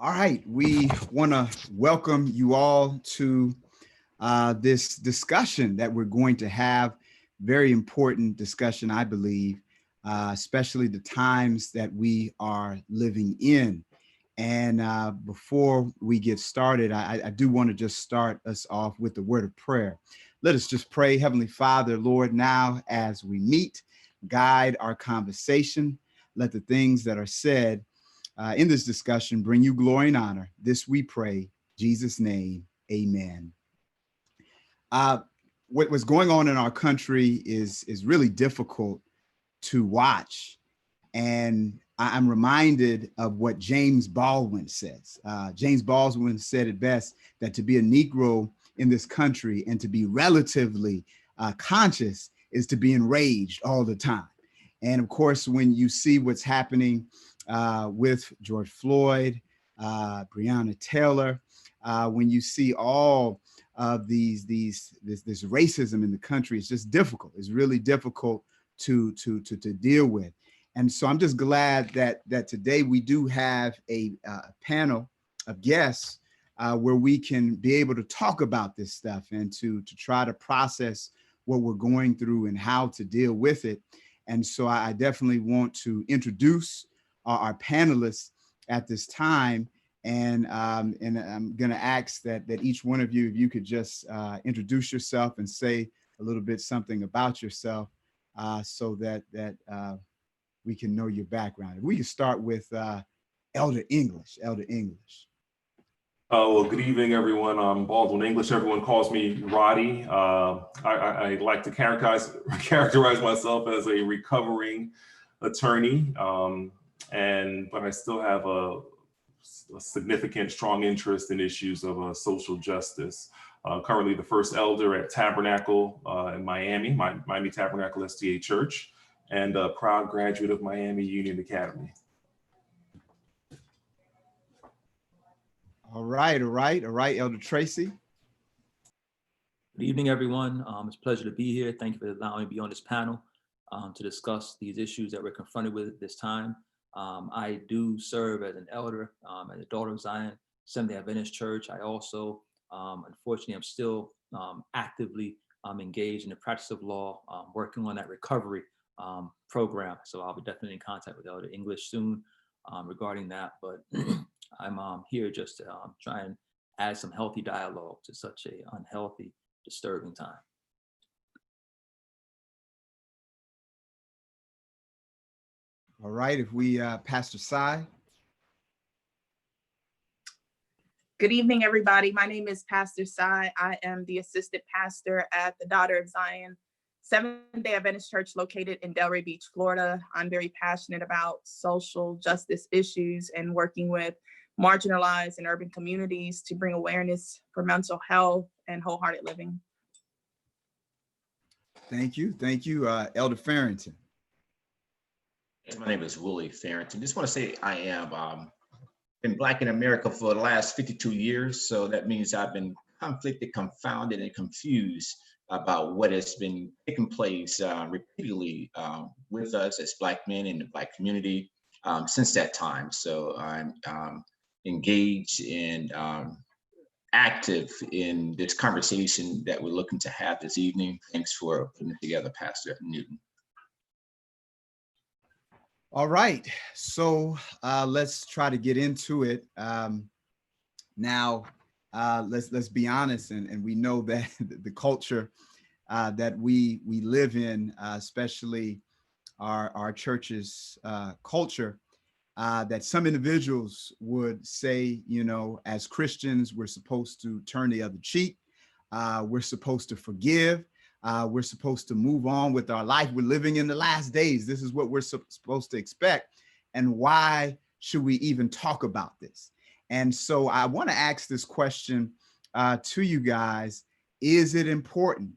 All right, we want to welcome you all to this discussion that we're going to have. Very important discussion, I believe, especially the times that we are living in. And before we get started, I do want to just start us off with the word of prayer. Let us just pray. Heavenly Father, Lord, now as we meet, guide our conversation. Let the things that are said in this discussion bring you glory and honor. This we pray, in Jesus' name, amen. Uh, what was going on in our country is really difficult to watch. And I'm reminded of what James Baldwin says. James Baldwin said it best, that to be a Negro in this country and to be relatively conscious is to be enraged all the time. And of course, when you see what's happening with George Floyd, Breonna Taylor, when you see all of this racism in the country, it's just difficult. It's really difficult to deal with. And so I'm just glad that today we do have a panel of guests where we can be able to talk about this stuff and to try to process what we're going through and how to deal with it. And so I definitely want to introduce our panelists at this time. And I'm going to ask that each one of you, if you could just introduce yourself and say a little bit something about yourself so that we can know your background. If we can start with Elder English. Elder English. Well, good evening, everyone. I'm Baldwin English. Everyone calls me Roddy. I like to characterize myself as a recovering attorney, but I still have a significant, strong interest in issues of social justice. Currently the first elder at Tabernacle in Miami, Miami Tabernacle SDA Church, and a proud graduate of Miami Union Academy. All right, Elder Tracy. Good evening, everyone. It's a pleasure to be here. Thank you for allowing me to be on this panel to discuss these issues that we're confronted with at this time. I do serve as an elder at the Daughter of Zion Seventh-day Adventist Church. I also, unfortunately, I'm still actively engaged in the practice of law, working on that recovery program. So I'll be definitely in contact with Elder English soon regarding that. But I'm here just to try and add some healthy dialogue to such a unhealthy, disturbing time. All right, if we, Pastor Sai. Good evening, everybody. My name is Pastor Sai. I am the assistant pastor at the Daughter of Zion Seventh-day Adventist Church located in Delray Beach, Florida. I'm very passionate about social justice issues and working with marginalized and urban communities to bring awareness for mental health and wholehearted living. Thank you, Elder Farrington. My name is Willie Farrington. Just want to say I am been Black in America for the last 52 years. So that means I've been conflicted, confounded, and confused about what has been taking place repeatedly with us as Black men in the Black community since that time. So I'm engaged and active in this conversation that we're looking to have this evening. Thanks for putting it together, Pastor Newton. All right, so let's try to get into it. Now, let's be honest, and we know that the culture that we live in, especially our church's culture, that some individuals would say, you know, as Christians, we're supposed to turn the other cheek. We're supposed to forgive. We're supposed to move on with our life. We're living in the last days. This is what we're supposed to expect. And why should we even talk about this? And so I want to ask this question to you guys. Is it important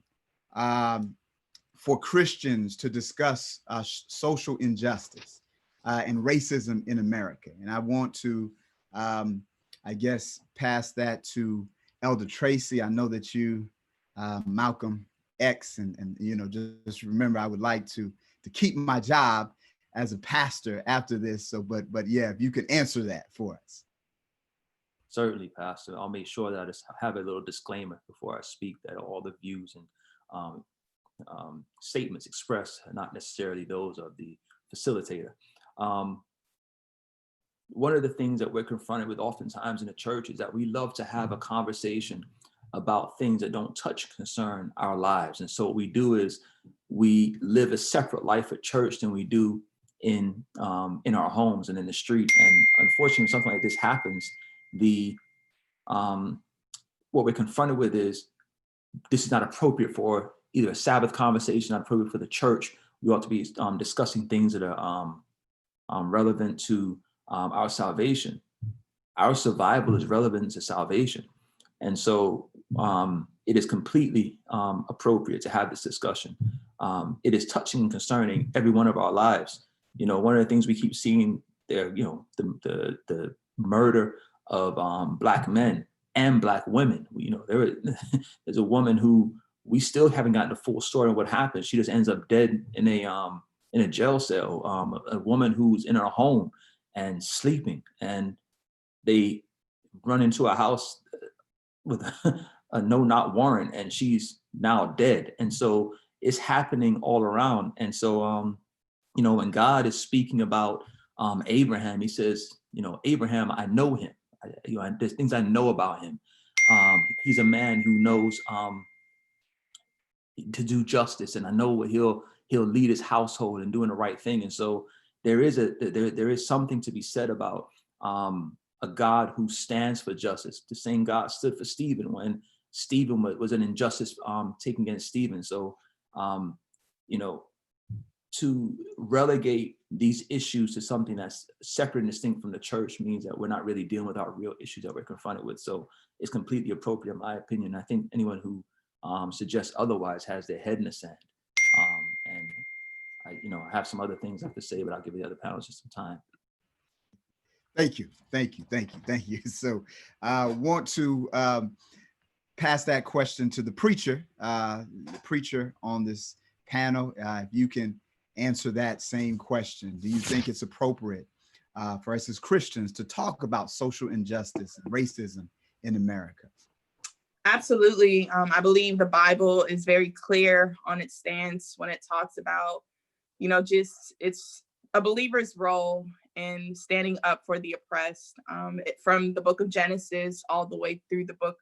for Christians to discuss social injustice and racism in America? And I want to, I guess, pass that to Elder Tracy. I know that you, Malcolm X, and you know, just remember, I would like to keep my job as a pastor after this. So, but yeah, if you could answer that for us. Certainly, Pastor. I'll make sure that I just have a little disclaimer before I speak that all the views and statements expressed are not necessarily those of the facilitator. One of the things that we're confronted with oftentimes in the church is that we love to have a conversation about things that don't touch concern our lives. And so what we do is we live a separate life at church than we do in our homes and in the street. And unfortunately, when something like this happens, what we're confronted with is this is not appropriate for either a Sabbath conversation, not appropriate for the church. We ought to be discussing things that are relevant to our salvation. Our survival is relevant to salvation. And so it is completely appropriate to have this discussion. It is touching and concerning every one of our lives. You know, one of the things we keep seeing there, you know, the murder of Black men and Black women. You know, there's a woman who we still haven't gotten the full story of what happened. She just ends up dead in a jail cell. A woman who's in her home and sleeping, and they run into a house with a no-knock warrant, and she's now dead. And so it's happening all around. And so, you know, when God is speaking about Abraham, he says, you know, Abraham, I know him. There's things I know about him. He's a man who knows to do justice, and I know what he'll lead his household and doing the right thing. And so there is something to be said about a God who stands for justice. The same God stood for Stephen when Stephen was an injustice taken against Stephen. So, you know, to relegate these issues to something that's separate and distinct from the church means that we're not really dealing with our real issues that we're confronted with. So it's completely appropriate, in my opinion. I think anyone who suggests otherwise has their head in the sand. And I have some other things I have to say, but I'll give the other panelists some time. Thank you. So I want to pass that question to the preacher on this panel. If you can answer that same question. Do you think it's appropriate for us as Christians to talk about social injustice and racism in America? Absolutely. I believe the Bible is very clear on its stance when it talks about, you know, just it's a believer's role in standing up for the oppressed, from the book of Genesis all the way through the book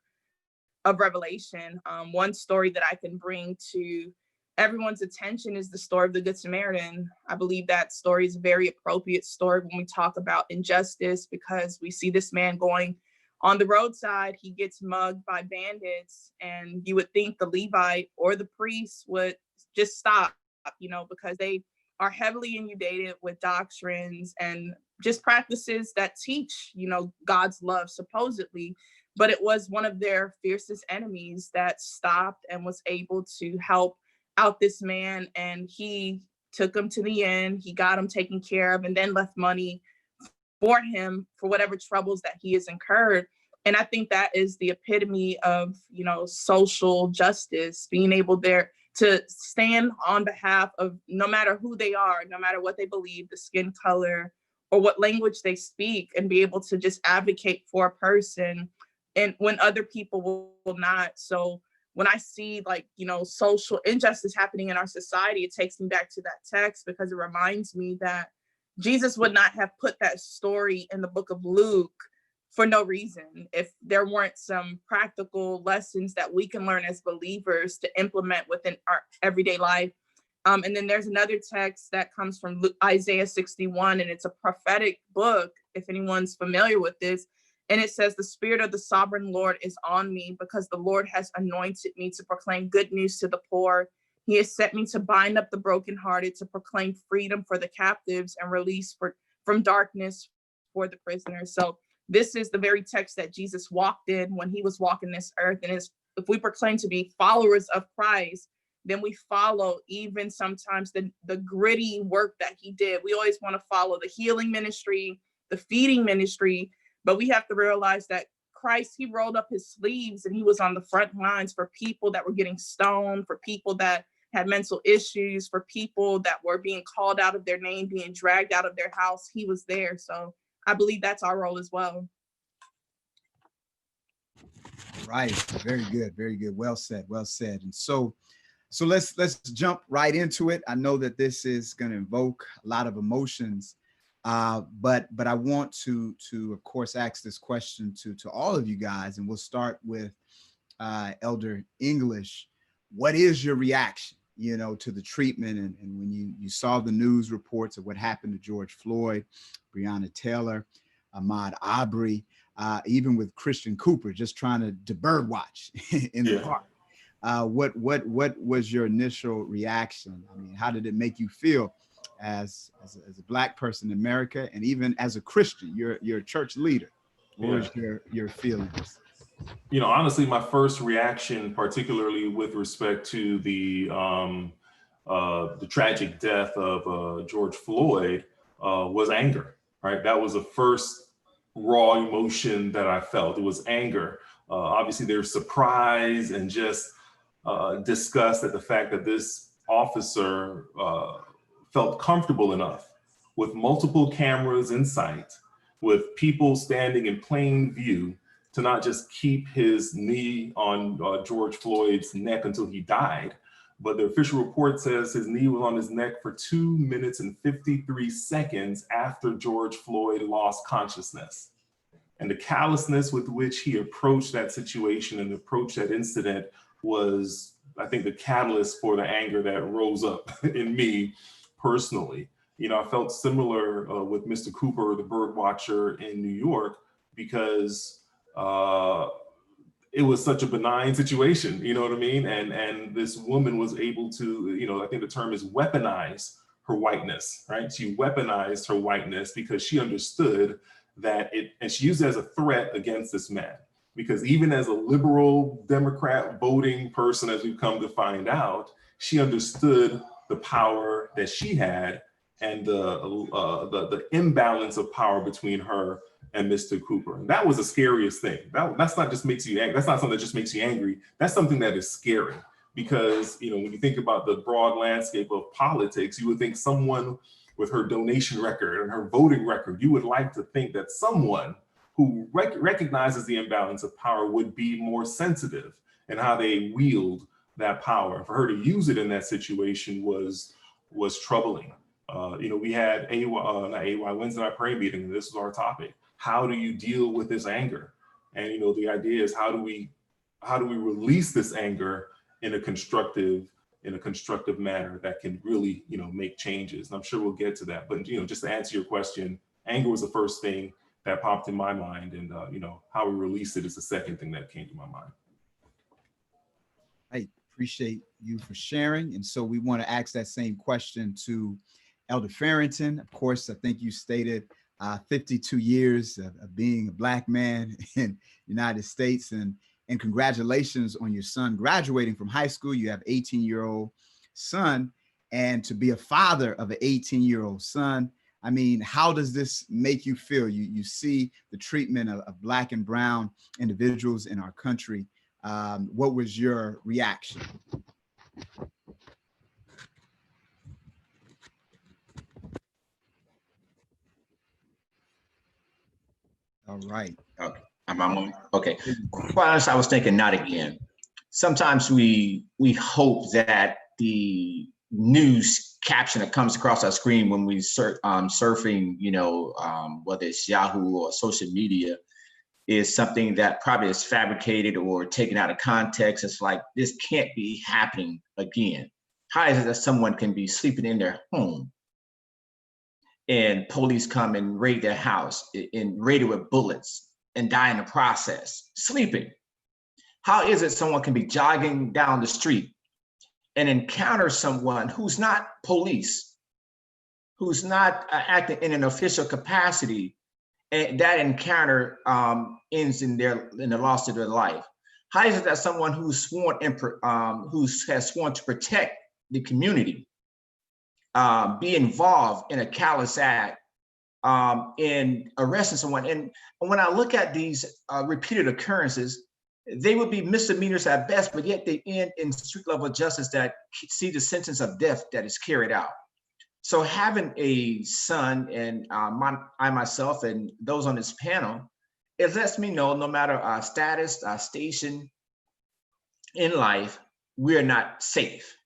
of Revelation. One story that I can bring to everyone's attention is the story of the Good Samaritan. I believe that story is a very appropriate story when we talk about injustice, because we see this man going on the roadside. He gets mugged by bandits, and you would think the Levite or the priest would just stop, you know, because they are heavily inundated with doctrines and just practices that teach, you know, God's love supposedly. But it was one of their fiercest enemies that stopped and was able to help out this man, and he took him to the inn. He got him taken care of, and then left money for him for whatever troubles that he has incurred. And I think that is the epitome of, you know, social justice, being able there to stand on behalf of no matter who they are, no matter what they believe, the skin color or what language they speak, and be able to just advocate for a person, and when other people will not. So when I see, like, you know, social injustice happening in our society, it takes me back to that text, because it reminds me that Jesus would not have put that story in the book of Luke for no reason if there weren't some practical lessons that we can learn as believers to implement within our everyday life. And then there's another text that comes from Isaiah 61, and it's a prophetic book, if anyone's familiar with this. And it says, the Spirit of the Sovereign Lord is on me, because the Lord has anointed me to proclaim good news to the poor. He has sent me to bind up the brokenhearted, to proclaim freedom for the captives and release from darkness for the prisoners. So this is the very text that Jesus walked in when he was walking this earth. And if we proclaim to be followers of Christ, then we follow even sometimes the gritty work that he did. We always want to follow the healing ministry, the feeding ministry, but we have to realize that Christ, he rolled up his sleeves and he was on the front lines for people that were getting stoned, for people that had mental issues, for people that were being called out of their name, being dragged out of their house. He was there. So I believe that's our role as well. Right. Very good. Very good. Well said. Well said. And so let's jump right into it. I know that this is going to invoke a lot of emotions, but I want to of course ask this question to all of you guys, and we'll start with Elder English. What is your reaction, to the treatment, and when you saw the news reports of what happened to George Floyd, Breonna Taylor, Ahmaud Arbery, even with Christian Cooper just trying to bird watch in the park? What was your initial reaction? I mean, how did it make you feel as a Black person in America, and even as a Christian? You're a church leader. What was your feelings? Honestly, my first reaction, particularly with respect to the tragic death of George Floyd, was anger. Right, that was the first raw emotion that I felt. It was anger. Obviously, there's surprise and just disgust at the fact that this officer felt comfortable enough with multiple cameras in sight, with people standing in plain view, to not just keep his knee on George Floyd's neck until he died, but the official report says his knee was on his neck for 2 minutes and 53 seconds after George Floyd lost consciousness. And the callousness with which he approached that situation and approached that incident was, I think, the catalyst for the anger that rose up in me personally. I felt similar with Mr. Cooper, the bird watcher in New York, because it was such a benign situation, you know what I mean? And this woman was able to, I think the term is weaponize her whiteness, right? She weaponized her whiteness because she understood that and she used it as a threat against this man. Because even as a liberal Democrat voting person, as we've come to find out, she understood the power that she had and the imbalance of power between her and Mr. Cooper. And that was the scariest thing. That's not just makes you angry. That's not something that just makes you angry. That's something that is scary, because when you think about the broad landscape of politics, you would think someone with her donation record and her voting record, you would like to think that someone who recognizes the imbalance of power would be more sensitive in how they wield that power. For her to use it in that situation was troubling. We had Wednesday night prayer meeting, and this was our topic. How do you deal with this anger? And the idea is how do we release this anger in a constructive manner that can really make changes? And I'm sure we'll get to that. But just to answer your question, anger was the first thing that popped in my mind, and how we release it is the second thing that came to my mind. I appreciate you for sharing. And so we want to ask that same question to Elder Farrington. Of course, I think you stated 52 years of being a Black man in the United States, and congratulations on your son graduating from high school. You have an 18-year-old son, and to be a father of an 18-year-old son, I mean, how does this make you feel? You see the treatment of Black and brown individuals in our country. What was your reaction? All right. Okay. Am I on? Okay. Quite honestly, I was thinking not again. Sometimes we hope that the news caption that comes across our screen when we surfing, whether it's Yahoo or social media, is something that probably is fabricated or taken out of context. It's like, this can't be happening again. How is it that someone can be sleeping in their home and police come and raid their house and raid it with bullets and die in the process, sleeping? How is it someone can be jogging down the street and encounter someone who's not police, who's not acting in an official capacity, and that encounter ends in the loss of their life? How is it that someone who's sworn has sworn to protect the community be involved in a callous act in arresting someone? And when I look at these repeated occurrences, they would be misdemeanors at best, but yet they end in street level justice that see the sentence of death that is carried out. So having a son, and I myself and those on this panel, it lets me know no matter our status, our station in life, we're not safe.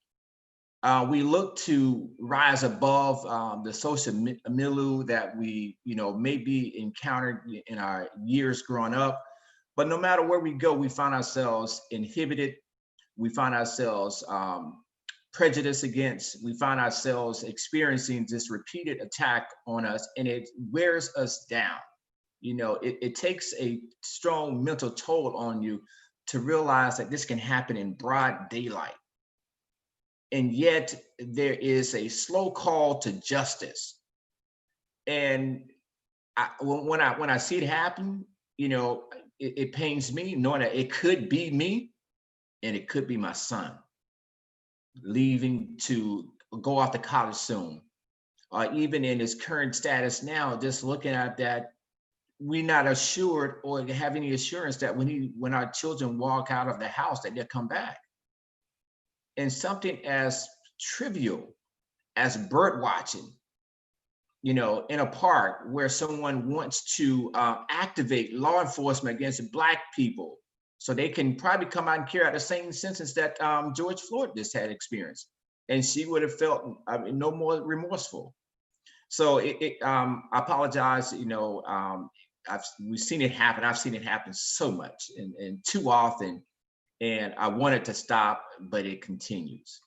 We look to rise above the social milieu that we, maybe encountered in our years growing up. But no matter where we go, we find ourselves inhibited. We find ourselves prejudiced against. We find ourselves experiencing this repeated attack on us, and it wears us down. It takes a strong mental toll on you to realize that this can happen in broad daylight. And yet there is a slow call to justice. And when I see it happen, it pains me knowing that it could be me and it could be my son leaving to go off to college soon. Even in his current status now, just looking at that, we're not assured or have any assurance that when our children walk out of the house that they'll come back. And something as trivial as bird watching, in a park where someone wants to activate law enforcement against Black people so they can probably come out and carry out the same sentence that George Floyd just had experienced. And she would have felt no more remorseful. So I apologize, we've seen it happen. I've seen it happen so much and too often. And I want it to stop, but it continues.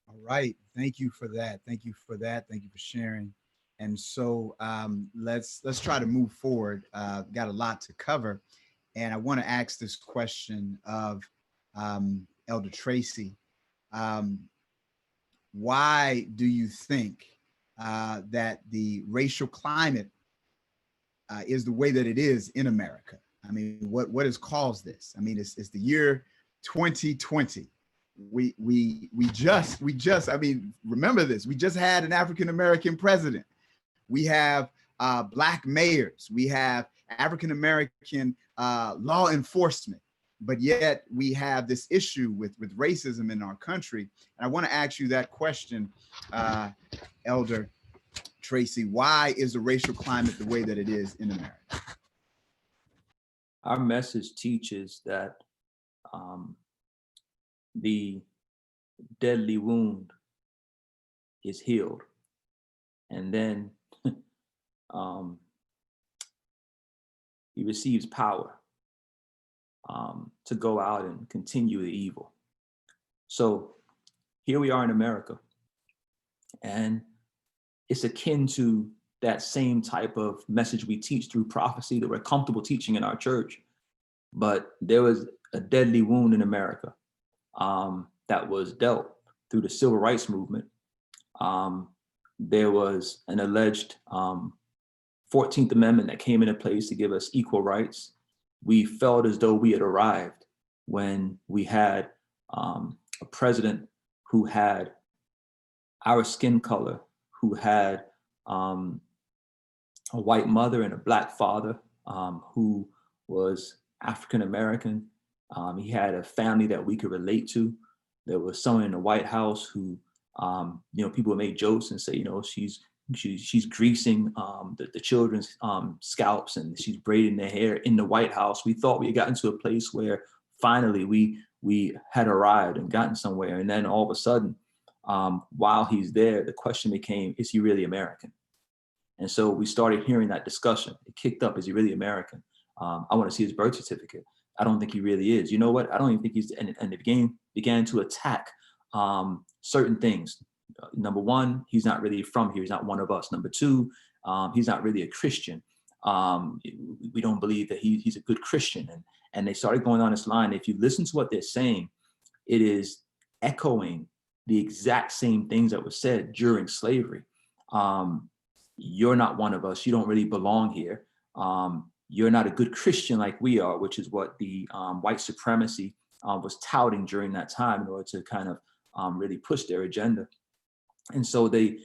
All right. Thank you for that. Thank you for that. Thank you for sharing. And so let's try to move forward. Got a lot to cover. And I want to ask this question of Elder Tracy. Why do you think that the racial climate is the way that it is in America? I mean, what has caused this? I mean, it's the year 2020. We just, I mean, remember this, we just had an African-American president. We have Black mayors. We have African-American law enforcement, but yet we have this issue with racism in our country. And I want to ask you that question, Elder Tracy. Why is the racial climate the way that it is in America? Our message teaches that the deadly wound is healed. And then he receives power to go out and continue the evil. So here we are in America, and it's akin to that same type of message we teach through prophecy that we're comfortable teaching in our church. But there was a deadly wound in America that was dealt through the civil rights movement. There was an alleged 14th Amendment that came into place to give us equal rights. We felt as though we had arrived when we had a president who had our skin color, who had a white mother and a Black father, who was African-American. He had a family that we could relate to. There was someone in the White House who, people would make jokes and say, she's greasing the children's scalps, and she's braiding their hair in the White House. We thought we had gotten to a place where finally we had arrived and gotten somewhere. And then all of a sudden, while he's there, the question became, is he really American? And so we started hearing that discussion. It kicked up, is he really American? I want to see his birth certificate. I don't think he really is. You know what? I don't even think he's, and it began to attack certain things. Number one, he's not really from here. He's not one of us. Number two, he's not really a Christian. We don't believe that he's a good Christian. And they started going on this line. If you listen to what they're saying, it is echoing the exact same things that were said during slavery. You're not one of us. You don't really belong here. You're not a good Christian like we are, which is what the white supremacy was touting during that time in order to kind of really push their agenda. And so they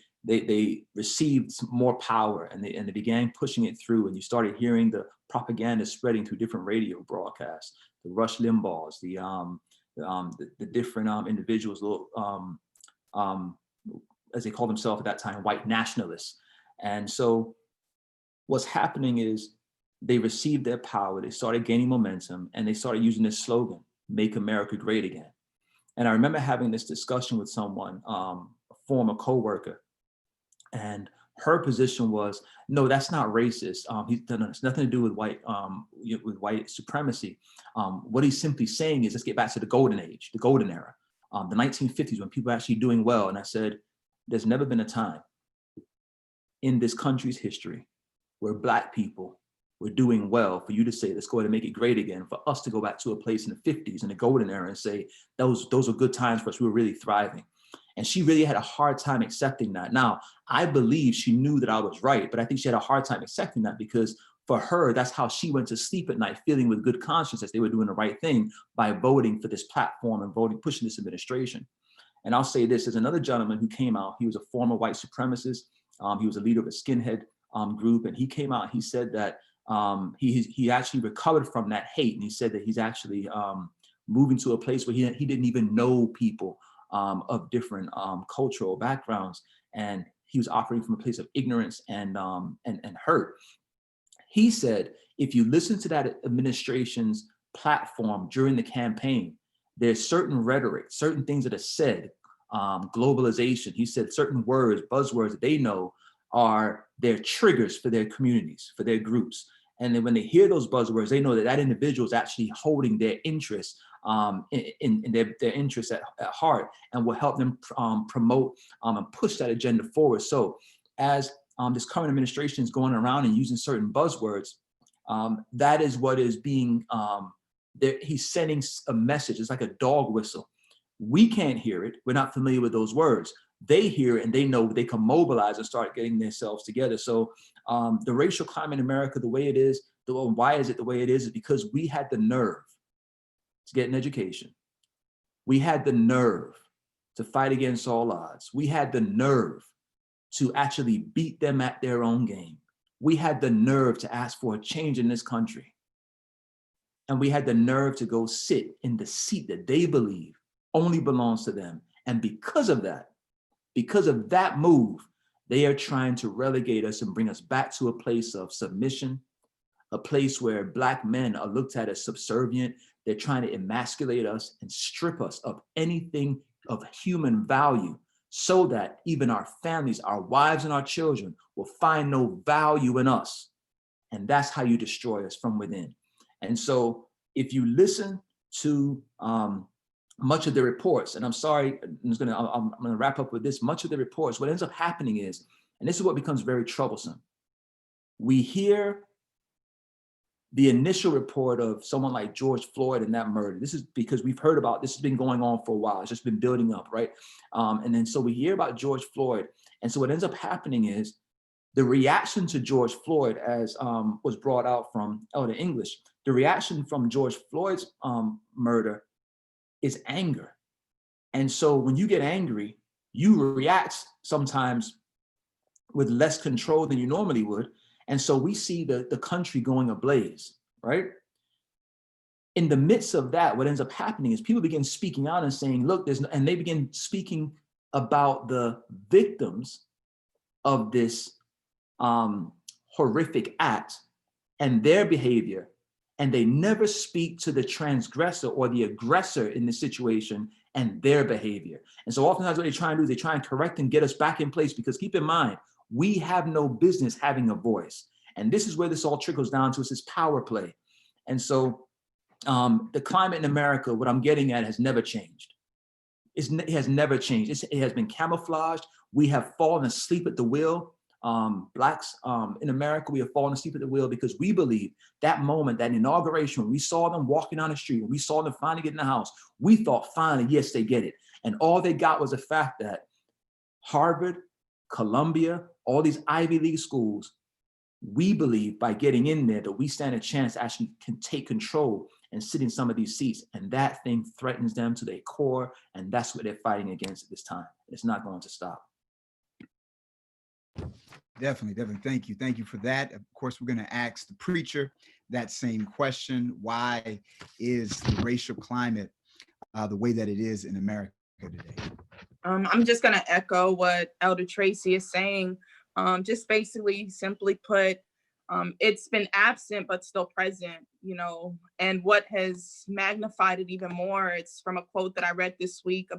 received more power, and they began pushing it through. And you started hearing the propaganda spreading through different radio broadcasts, the Rush Limbaughs, the different individuals, as they called themselves at that time, white nationalists. And so what's happening is they received their power, they started gaining momentum, and they started using this slogan, "Make America Great Again." And I remember having this discussion with someone, a former coworker, and her position was, no, that's not racist. It's nothing to do with white supremacy. What he's simply saying is, let's get back to the golden age, the golden era, the 1950s, when people were actually doing well. And I said, there's never been a time in this country's history where Black people were doing well for you to say, let's go ahead and make it great again, for us to go back to a place in the 50s, in the golden era, and say, those were good times for us, we were really thriving. And she really had a hard time accepting that. Now, I believe she knew that I was right, but I think she had a hard time accepting that, because for her, that's how she went to sleep at night, feeling with good conscience that they were doing the right thing by voting for this platform and pushing this administration. And I'll say this, there's another gentleman who came out, he was a former white supremacist. He was a leader of a skinhead group, and he came out, he said that he actually recovered from that hate. And he said that he's actually moving to a place where he didn't even know people of different cultural backgrounds, and he was operating from a place of ignorance and hurt. He said, if you listen to that administration's platform during the campaign, there's certain rhetoric, certain things that are said, globalization. He said certain words, buzzwords that they know are their triggers for their communities, for their groups. And then when they hear those buzzwords, they know that that individual is actually holding their interests in their interests at heart, and will help them promote and push that agenda forward. So as this current administration is going around and using certain buzzwords, that is what is being, he's sending a message. It's like a dog whistle. We can't hear it. We're not familiar with those words. They hear it and they know they can mobilize and start getting themselves together. So the racial climate in America, the way it is, why is it the way it is because we had the nerve to get an education. We had the nerve to fight against all odds. We had the nerve to actually beat them at their own game. We had the nerve to ask for a change in this country. And we had the nerve to go sit in the seat that they believe only belongs to them. And because of that move, they are trying to relegate us and bring us back to a place of submission, a place where Black men are looked at as subservient. They're trying to emasculate us and strip us of anything of human value, so that even our families, our wives and our children will find no value in us. And that's how you destroy us from within. And so if you listen to much of the reports, and I'm sorry, I'm gonna wrap up with this, much of the reports, what ends up happening is, and this is what becomes very troublesome, we hear the initial report of someone like George Floyd and that murder. This is because we've heard about, this has been going on for a while. It's just been building up, right? And then so we hear about George Floyd. And so what ends up happening is the reaction to George Floyd, as was brought out from Elder English, the reaction from George Floyd's murder is anger. And so when you get angry, you react sometimes with less control than you normally would. And so we see the country going ablaze, right? In the midst of that, what ends up happening is people begin speaking out and saying, look, and they begin speaking about the victims of this horrific act and their behavior. And they never speak to the transgressor or the aggressor in the situation and their behavior. And so oftentimes what they try and do is they try and correct and get us back in place, because keep in mind, we have no business having a voice. And this is where this all trickles down to, is this power play. And so the climate in America, what I'm getting at, has never changed. It has never changed. It has been camouflaged. We have fallen asleep at the wheel. Blacks in America, we have fallen asleep at the wheel because we believe that moment, that inauguration, when we saw them walking down the street, when we saw them finally get in the house, we thought finally, yes, they get it. And all they got was the fact that Harvard, Columbia, all these Ivy League schools, we believe by getting in there that we stand a chance to actually can take control and sit in some of these seats. And that thing threatens them to their core. And that's what they're fighting against at this time. It's not going to stop. Definitely. Thank you. Thank you for that. Of course, we're going to ask the preacher that same question. Why is the racial climate the way that it is in America today? I'm just going to echo what Elder Tracy is saying. Just basically, simply put, It's been absent, but still present, you know, and what has magnified it even more, it's from a quote that I read this week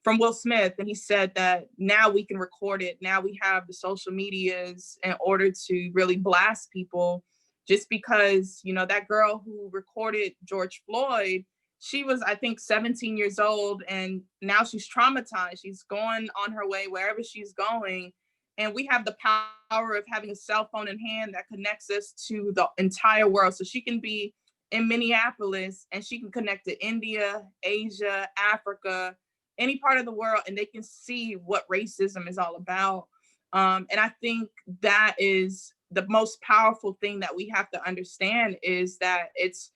from Will Smith. And he said that now we can record it. Now we have the social medias in order to really blast people, just because, you know, that girl who recorded George Floyd, she was, I think, 17 years old, and now she's traumatized. She's going on her way wherever she's going. And we have the power of having a cell phone in hand that connects us to the entire world. So she can be in Minneapolis and she can connect to India, Asia, Africa, any part of the world, and they can see what racism is all about. And I think that is the most powerful thing that we have to understand, is that it's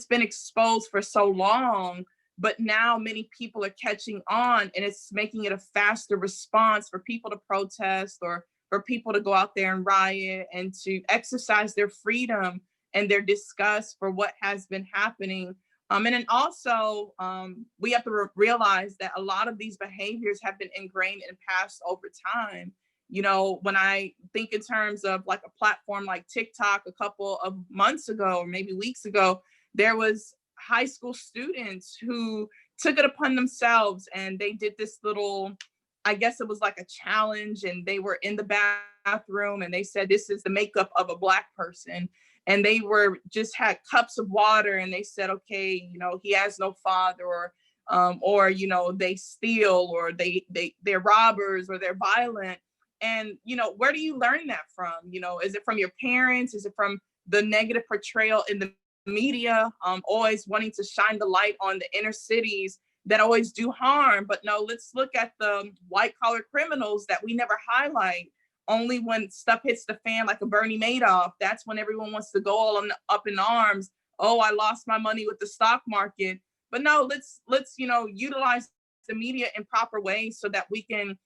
been exposed for so long, but now many people are catching on, and it's making it a faster response for people to protest, or for people to go out there and riot and to exercise their freedom and their disgust for what has been happening. And then also, we have to realize that a lot of these behaviors have been ingrained and passed over time. You know, when I think in terms of like a platform like TikTok, a couple of months ago, or maybe weeks ago, there was high school students who took it upon themselves, and they did this little, I guess it was like a challenge, and they were in the bathroom and they said, this is the makeup of a Black person. And they just had cups of water, and they said, okay, you know, he has no father, or, you know, they steal, or they're robbers, or they're violent. And, you know, where do you learn that from? You know, is it from your parents? Is it from the negative portrayal in the media, always wanting to shine the light on the inner cities that always do harm? But no, let's look at the white collar criminals that we never highlight. Only when stuff hits the fan, like a Bernie Madoff, that's when everyone wants to go all up in arms. Oh, I lost my money with the stock market. But no, let's you know, utilize the media in proper ways so that we can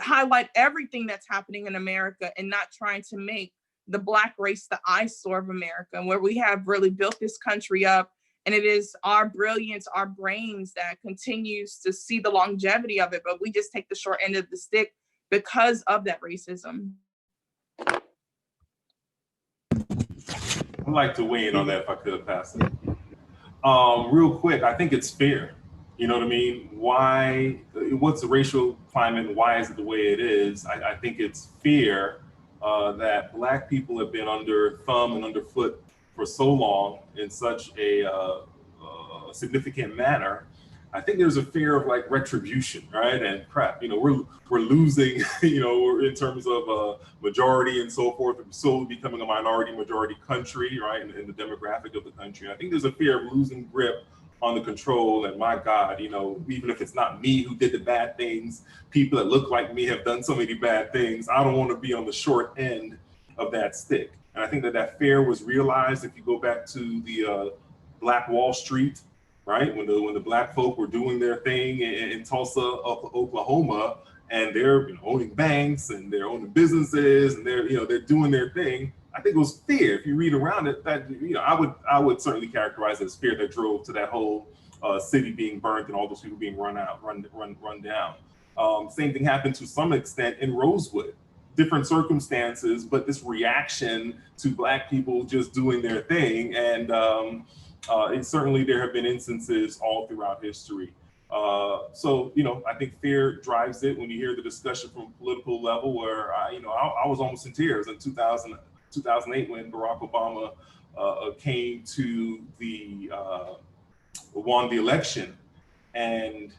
highlight everything that's happening in America, and not trying to make the Black race the eyesore of America, and where we have really built this country up. And it is our brilliance, our brains, that continues to see the longevity of it, but we just take the short end of the stick because of that racism. I'd like to weigh in on that if I could, Pastor. Real quick, I think it's fear. You know what I mean? What's the racial climate and why is it the way it is? I think it's fear that Black people have been under thumb and underfoot for so long in such a significant manner. I think there's a fear of like retribution, right? And crap, you know, we're losing, you know, in terms of majority and so forth, we're slowly becoming a minority majority country, right? In the demographic of the country. I think there's a fear of losing grip on the control. And my God, you know, even if it's not me who did the bad things, people that look like me have done so many bad things. I don't want to be on the short end of that stick. And I think that fear was realized if you go back to the Black Wall Street, right? When the Black folk were doing their thing in Tulsa, Oklahoma, and they're, you know, owning banks and they're owning businesses and they're doing their thing. I think it was fear. If you read around it, that, you know, I would certainly characterize it as fear that drove to that whole city being burnt and all those people being run down. Same thing happened to some extent in Rosewood. Different circumstances, but this reaction to Black people just doing their thing. And certainly there have been instances all throughout history. So, you know, I think fear drives it. When you hear the discussion from a political level, where I was almost in tears in 2008 when Barack Obama came to won the election. And,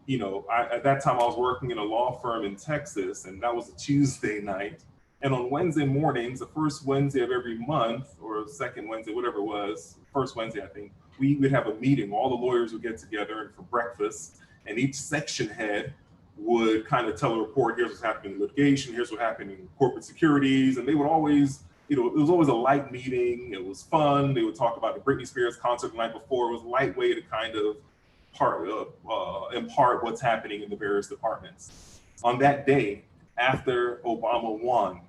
you know, at that time I was working in a law firm in Texas, and that was a Tuesday night. And on Wednesday mornings, the first Wednesday of every month, or second Wednesday, whatever it was, first Wednesday, I think, we would have a meeting. All the lawyers would get together and for breakfast, and each section head would kind of tell a report. Here's what's happening in litigation. Here's what happened in corporate securities. And they would always, you know, it was always a light meeting. It was fun. They would talk about the Britney Spears concert the night before. It was a light way to kind of impart what's happening in the various departments. On that day, after Obama won,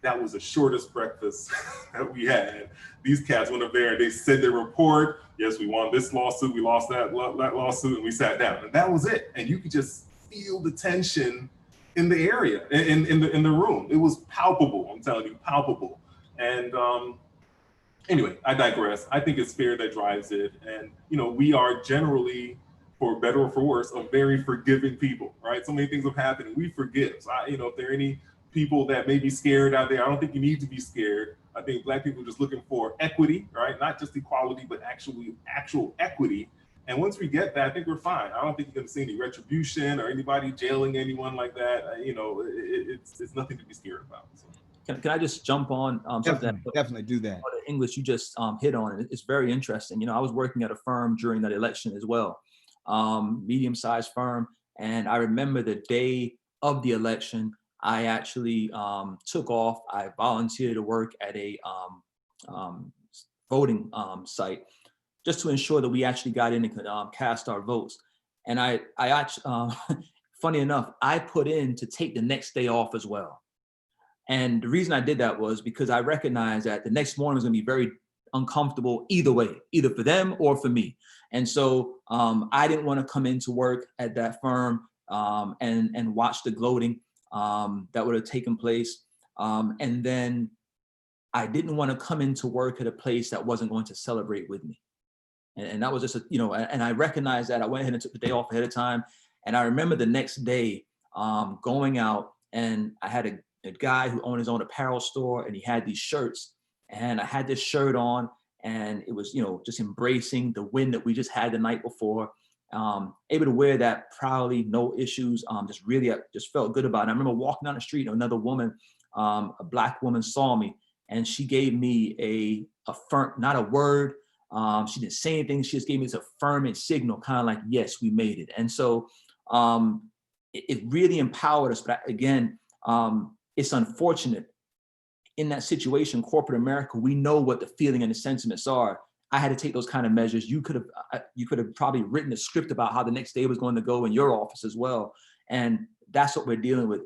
that was the shortest breakfast that we had. These cats went up there and they said their report. Yes, we won this lawsuit, we lost that lawsuit, and we sat down. And that was it. And you could just feel the tension in the area, in the room. It was palpable. I'm telling you, palpable. And anyway, I digress. I think it's fear that drives it. And, you know, we are generally, for better or for worse, a very forgiving people, right? So many things have happened and we forgive. So, you know, if there are any people that may be scared out there, I don't think you need to be scared. I think Black people are just looking for equity, right? Not just equality, but actual equity. And once we get that, I think we're fine. I don't think you're going to see any retribution or anybody jailing anyone like that. You know, it's nothing to be scared about. So. Can I just jump on something Definitely do that. the English you just hit on? It's very interesting. You know, I was working at a firm during that election as well, medium-sized firm. And I remember the day of the election, I actually took off. I volunteered to work at a voting site just to ensure that we actually got in and could cast our votes. And I actually, funny enough, I put in to take the next day off as well. And the reason I did that was because I recognized that the next morning was gonna be very uncomfortable either way, either for them or for me. And so I didn't want to come into work at that firm and watch the gloating that would have taken place. And then I didn't want to come into work at a place that wasn't going to celebrate with me. And that was just, you know, and I recognized that. I went ahead and took the day off ahead of time. And I remember the next day going out, and I had a guy who owned his own apparel store, and he had these shirts, and I had this shirt on, and it was, you know, just embracing the win that we just had the night before. Able to wear that proudly, no issues. Just really, I just felt good about it. And I remember walking down the street, and another woman, a Black woman, saw me, and she gave me a firm, not a word. She didn't say anything. She just gave me this affirming signal, kind of like, yes, we made it. And so it really empowered us. But again, it's unfortunate in that situation, corporate America, we know what the feeling and the sentiments are. I had to take those kind of measures. You could have probably written a script about how the next day was going to go in your office as well. And that's what we're dealing with.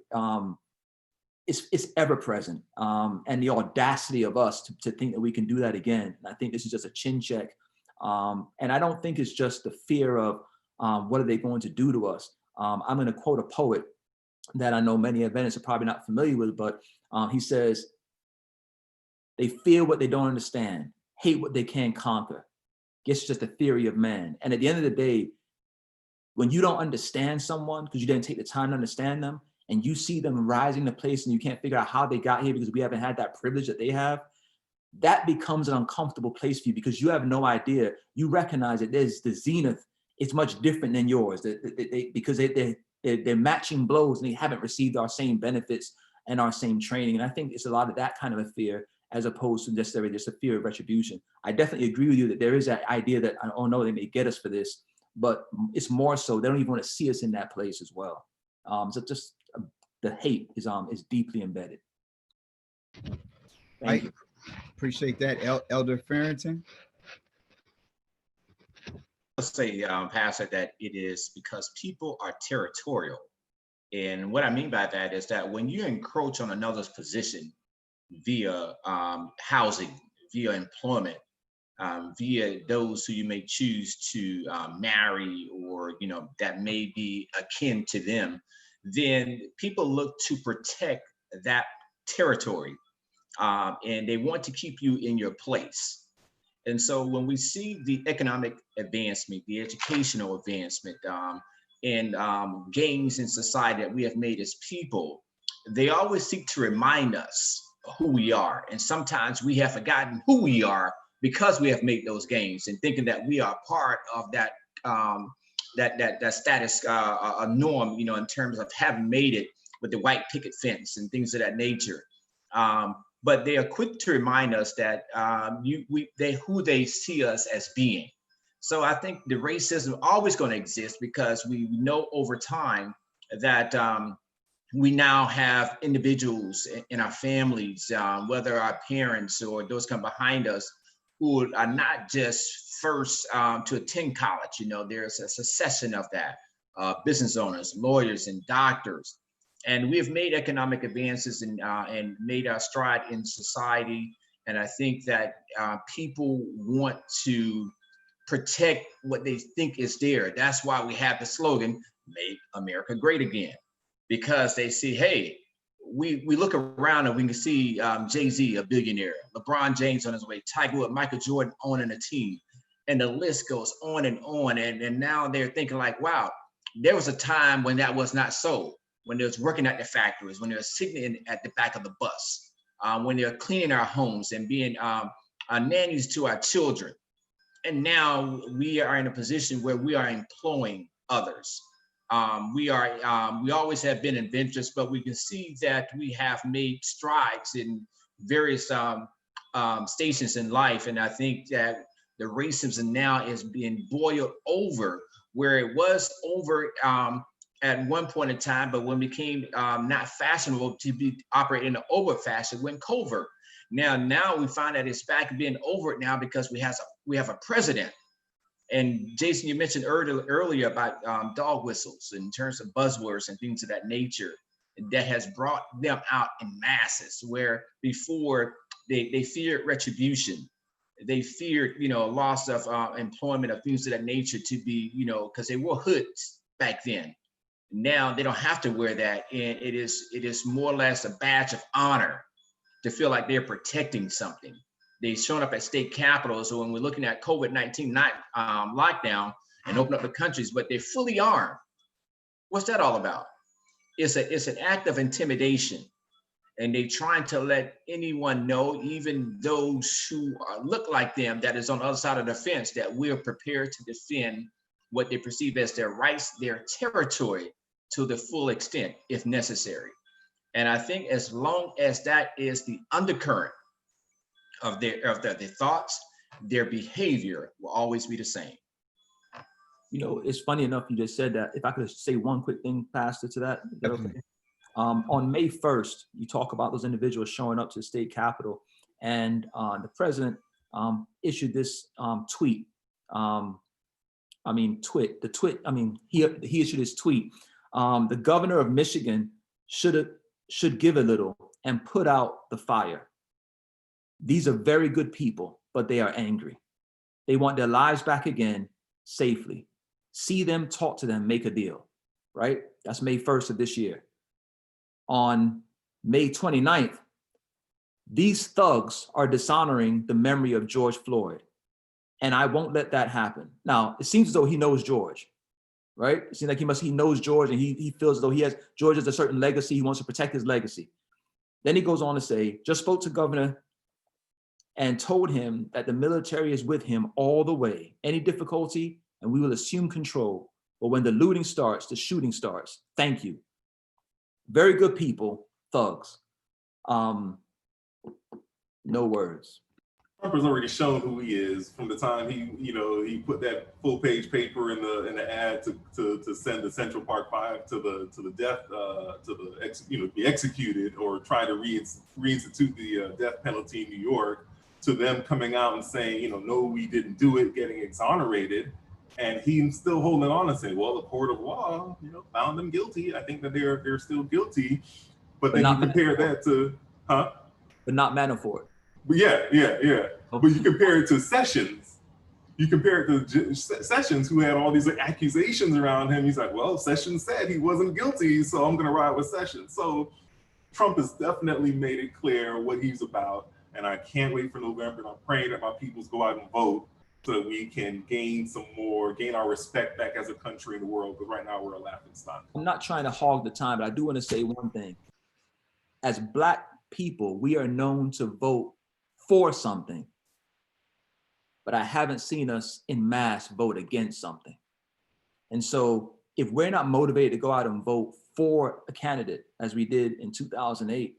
It's ever present. And the audacity of us to think that we can do that again. And I think this is just a chin check. And I don't think it's just the fear of what are they going to do to us. I'm going to quote a poet that I know many Adventists are probably not familiar with, but he says, they fear what they don't understand, hate what they can't conquer. Guess it's just a theory of man. And at the end of the day, when you don't understand someone because you didn't take the time to understand them, and you see them rising to place and you can't figure out how they got here because we haven't had that privilege that they have, that becomes an uncomfortable place for you because you have no idea. You recognize that there's the zenith is much different than yours because they're matching blows and they haven't received our same benefits and our same training. And I think it's a lot of that kind of a fear as opposed to necessarily just a fear of retribution. I definitely agree with you that there is that idea that, oh no, they may get us for this, but it's more so they don't even want to see us in that place as well. So just the hate is deeply embedded. Thank you. Appreciate that, Elder Farrington. I'll say, Pastor, that it is because people are territorial. And what I mean by that is that when you encroach on another's position via housing, via employment, via those who you may choose to marry or, you know, that may be akin to them, then people look to protect that territory and they want to keep you in your place. And so when we see the economic advancement, the educational advancement, and gains in society that we have made as people, they always seek to remind us who we are. And sometimes we have forgotten who we are because we have made those gains and thinking that we are part of that that status norm, you know, in terms of having made it with the white picket fence and things of that nature. But they are quick to remind us that who they see us as being. So I think the racism is always going to exist because we know over time that we now have individuals in our families, whether our parents or those come behind us, who are not just first to attend college. You know, there's a succession of that, business owners, lawyers, and doctors. And we have made economic advances and made our stride in society. And I think that people want to protect what they think is there. That's why we have the slogan, "Make America Great Again." because they see, hey, we look around and we can see Jay-Z, a billionaire, LeBron James on his way, Tiger Woods, Michael Jordan owning a team, and the list goes on and on. And now they're thinking like, wow, there was a time when that was not so, when they was working at the factories, when they were sitting at the back of the bus, when they were cleaning our homes and being nannies to our children. And now we are in a position where we are employing others. We always have been inventors, but we can see that we have made strides in various stations in life. And I think that the racism now is being boiled over, where it was over at one point in time, but when it became not fashionable to be operating in an over fashion, went covert. Now we find that it's back being overt now because we have a president. And Jason, you mentioned earlier about dog whistles in terms of buzzwords and things of that nature that has brought them out in masses, where before they feared retribution. They feared, loss of employment or things of that nature to be, because they wore hoods back then. Now they don't have to wear that. And it is more or less a badge of honor to feel like they're protecting something. They've shown up at state capitals, so when we're looking at COVID-19 lockdown and open up the countries, but they're fully armed. What's that all about? It's an act of intimidation. And they're trying to let anyone know, even those who look like them, that is on the other side of the fence, that we're prepared to defend what they perceive as their rights, their territory, to the full extent, if necessary. And I think as long as that is the undercurrent of their thoughts, their behavior will always be the same. It's funny enough you just said that. If I could say one quick thing, Pastor, to that. Okay? On May 1st, you talk about those individuals showing up to the state capitol, and the president issued this tweet. He issued his tweet. The governor of Michigan should give a little and put out the fire. These are very good people, but they are angry. They want their lives back again safely. See them, talk to them, make a deal, right? That's May 1st of this year. On May 29th, these thugs are dishonoring the memory of George Floyd. And I won't let that happen. Now, it seems as though he knows George, right? It seems like he knows George, and he feels as though George has a certain legacy. He wants to protect his legacy. Then he goes on to say, just spoke to Governor and told him that the military is with him all the way. Any difficulty, and we will assume control. But when the looting starts, the shooting starts. Thank you. Very good people, thugs. No words. Trump has already shown who he is from the time he put that full page paper in the ad to send the Central Park Five to the death be executed, or try to reinstitute the death penalty in New York, to them coming out and saying, no, we didn't do it, getting exonerated. And he's still holding on and saying, well, the court of law, found them guilty. I think that they're still guilty. But then you compare that to, huh? But not Manafort. But yeah. Okay. But you compare it to Sessions. You compare it to Sessions, who had all these accusations around him. He's like, well, Sessions said he wasn't guilty, so I'm going to ride with Sessions. So Trump has definitely made it clear what he's about. And I can't wait for November. And I'm praying that my peoples go out and vote, so that we can gain our respect back as a country in the world, because right now we're a laughingstock. I'm not trying to hog the time, but I do want to say one thing. As Black people, we are known to vote for something, but I haven't seen us in mass vote against something. And so if we're not motivated to go out and vote for a candidate, as we did in 2008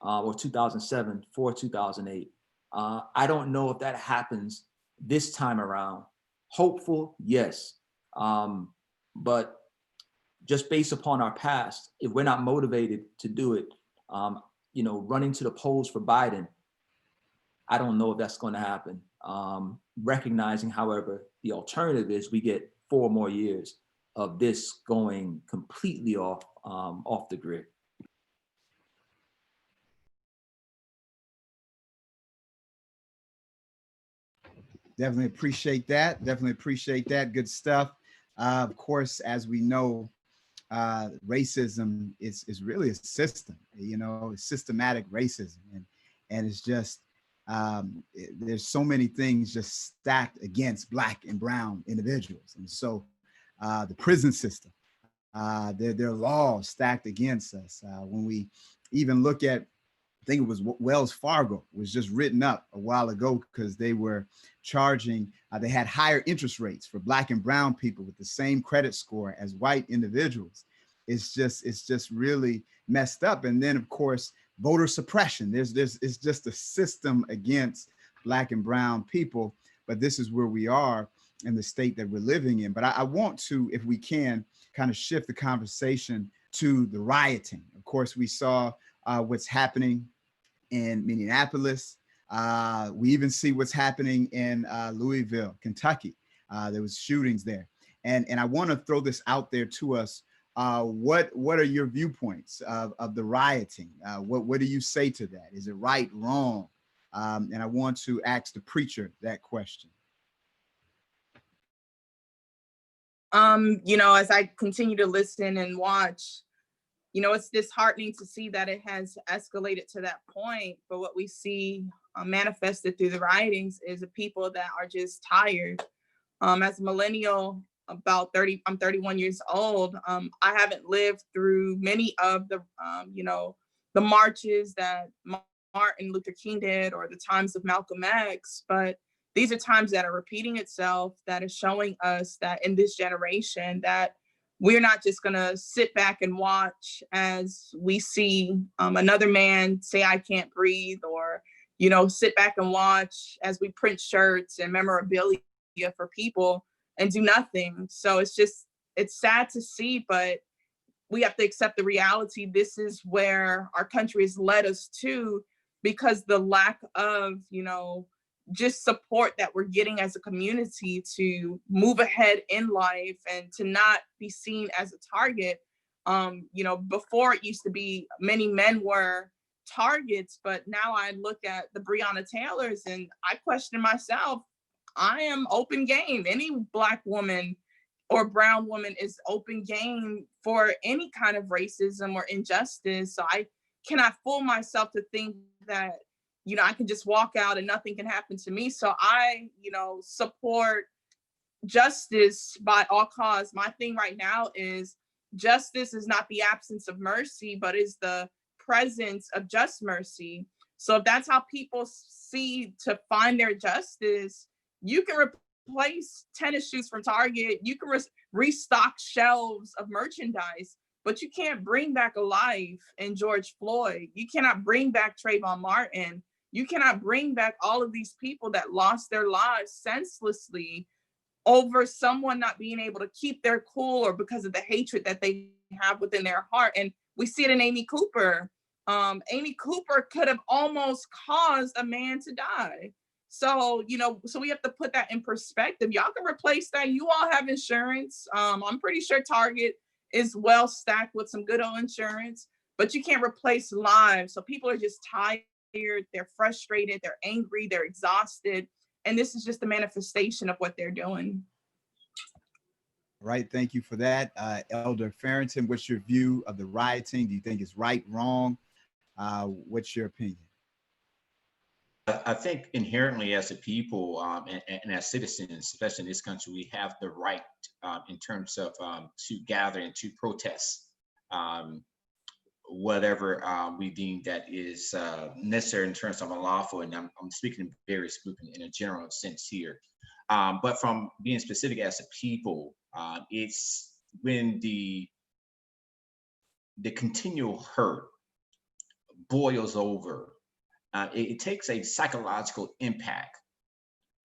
or 2007 for 2008, I don't know if that happens this time around. Hopeful, yes. But just based upon our past, if we're not motivated to do it, running to the polls for Biden, I don't know if that's going to happen. Recognizing, however, the alternative is we get 4 more years of this going completely off the grid. Definitely appreciate that. Good stuff. Of course, as we know, racism is really a system, you know, it's systematic racism. And it's just, there's so many things just stacked against Black and brown individuals. And so the prison system, there are laws stacked against us. When we even look at, I think it was Wells Fargo was just written up a while ago because they were charging, they had higher interest rates for Black and brown people with the same credit score as white individuals. It's just really messed up. And then of course, voter suppression. It's just a system against Black and brown people, but this is where we are in the state that we're living in. But I want to, if we can, kind of shift the conversation to the rioting. Of course, we saw what's happening in Minneapolis. We even see what's happening in Louisville, Kentucky. There was shootings there. And I want to throw this out there to us. What are your viewpoints of the rioting? What do you say to that? Is it right, wrong? And I want to ask the preacher that question. You know, as I continue to listen and watch, you know, it's disheartening to see that it has escalated to that point. But what we see manifested through the riotings is the people that are just tired. As a millennial, about 30, I'm 31 years old. I haven't lived through many of the, you know, the marches that Martin Luther King did or the times of Malcolm X, but these are times that are repeating itself, that is showing us that in this generation that we're not just gonna sit back and watch as we see another man say, I can't breathe, or, you know, sit back and watch as we print shirts and memorabilia for people and do nothing. So it's sad to see, but we have to accept the reality. This is where our country has led us to, because the lack of, you know, just support that we're getting as a community to move ahead in life and to not be seen as a target. You know, before it used to be many men were targets, but now I look at the Breonna Taylors and I question myself. I am open game. Any Black woman or brown woman is open game for any kind of racism or injustice. So I cannot fool myself to think that, you know, I can just walk out and nothing can happen to me. So I, you know, support justice by all costs. My thing right now is justice is not the absence of mercy, but is the presence of just mercy. So if that's how people see to find their justice, you can replace tennis shoes from Target, you can restock shelves of merchandise, but you can't bring back a life in George Floyd. You cannot bring back Trayvon Martin. You cannot bring back all of these people that lost their lives senselessly over someone not being able to keep their cool or because of the hatred that they have within their heart. And we see it in Amy Cooper. Amy Cooper could have almost caused a man to die. So, you know, so we have to put that in perspective. Y'all can replace that. You all have insurance. I'm pretty sure Target is well stacked with some good old insurance, but you can't replace lives. So people are just tired, they're frustrated, they're angry, they're exhausted. And this is just a manifestation of what they're doing. Right, thank you for that. Elder Farrington, what's your view of the rioting? Do you think it's right, wrong? What's your opinion? I think inherently as a people and as citizens, especially in this country, we have the right in terms of to gather and to protest whatever we deem that is necessary in terms of unlawful. And I'm speaking in various groups in a general sense here. But from being specific as a people, it's when the continual hurt boils over. It takes a psychological impact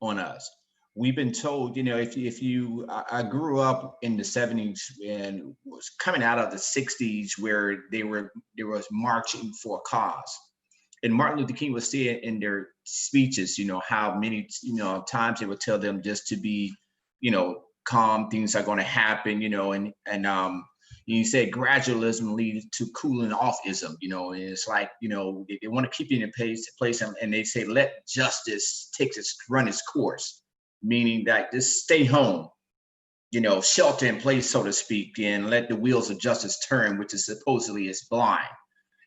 on us. We've been told, you know, I grew up in the 70s and was coming out of the 60s where there was marching for a cause. And Martin Luther King was saying in their speeches, you know, how many, you know, times they would tell them just to be, you know, calm, things are going to happen, you know, and you say gradualism leads to cooling offism, you know, and it's like, you know, they want to keep you in place and they say, let justice run its course, meaning that just stay home, shelter in place, so to speak, and let the wheels of justice turn, which is supposedly is blind.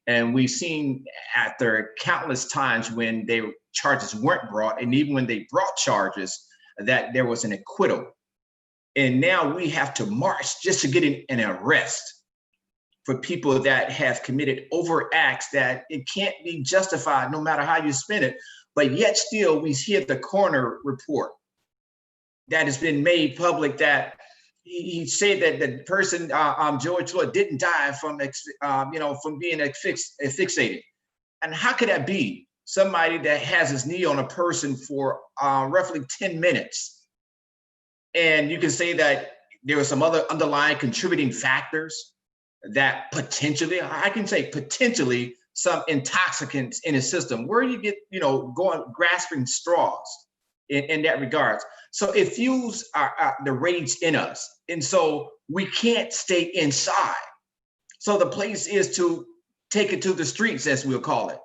And we've seen after countless times when charges weren't brought, and even when they brought charges, that there was an acquittal. And now we have to march just to get an arrest for people that have committed overt acts that it can't be justified no matter how you spin it. But yet still we hear the coroner report that has been made public that he said that the person, George Floyd, didn't die from being asphyxiated. And how could that be? Somebody that has his knee on a person for roughly 10 minutes. And you can say that there were some other underlying contributing factors that potentially, I can say potentially, some intoxicants in his system. Where you get, going grasping straws in that regards. So it fuels the rage in us. And so we can't stay inside. So the place is to take it to the streets, as we'll call it.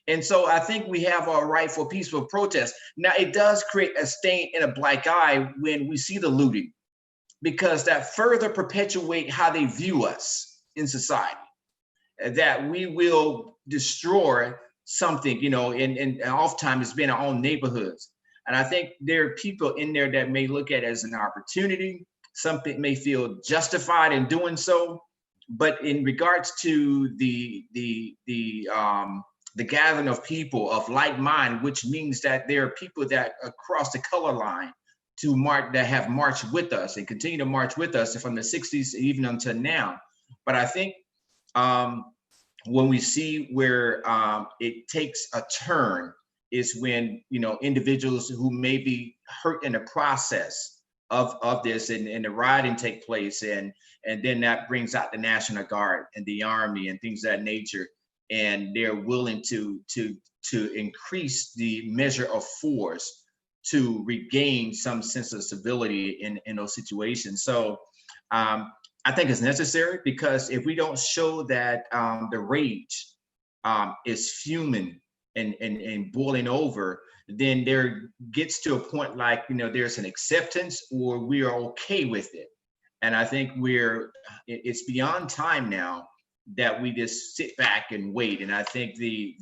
And so I think we have a right for peaceful protest. Now, it does create a stain in a black eye when we see the looting, because that further perpetuate how they view us in society, that we will destroy something, and oftentimes it's been our own neighborhoods. And I think there are people in there that may look at it as an opportunity. Something may feel justified in doing so. But in regards to the gathering of people of like mind, which means that there are people that across the color line to march, that have marched with us and continue to march with us from the 60s even until now. But I think when we see where it takes a turn is when, individuals who may be hurt in the process of this and the rioting take place, and then that brings out the National Guard and the Army and things of that nature, and they're willing to increase the measure of force to regain some sense of civility in those situations. So I think it's necessary, because if we don't show that the rage is fuming and boiling over, then there gets to a point like, there's an acceptance or we are okay with it. And I think it's beyond time now that we just sit back and wait. And I think the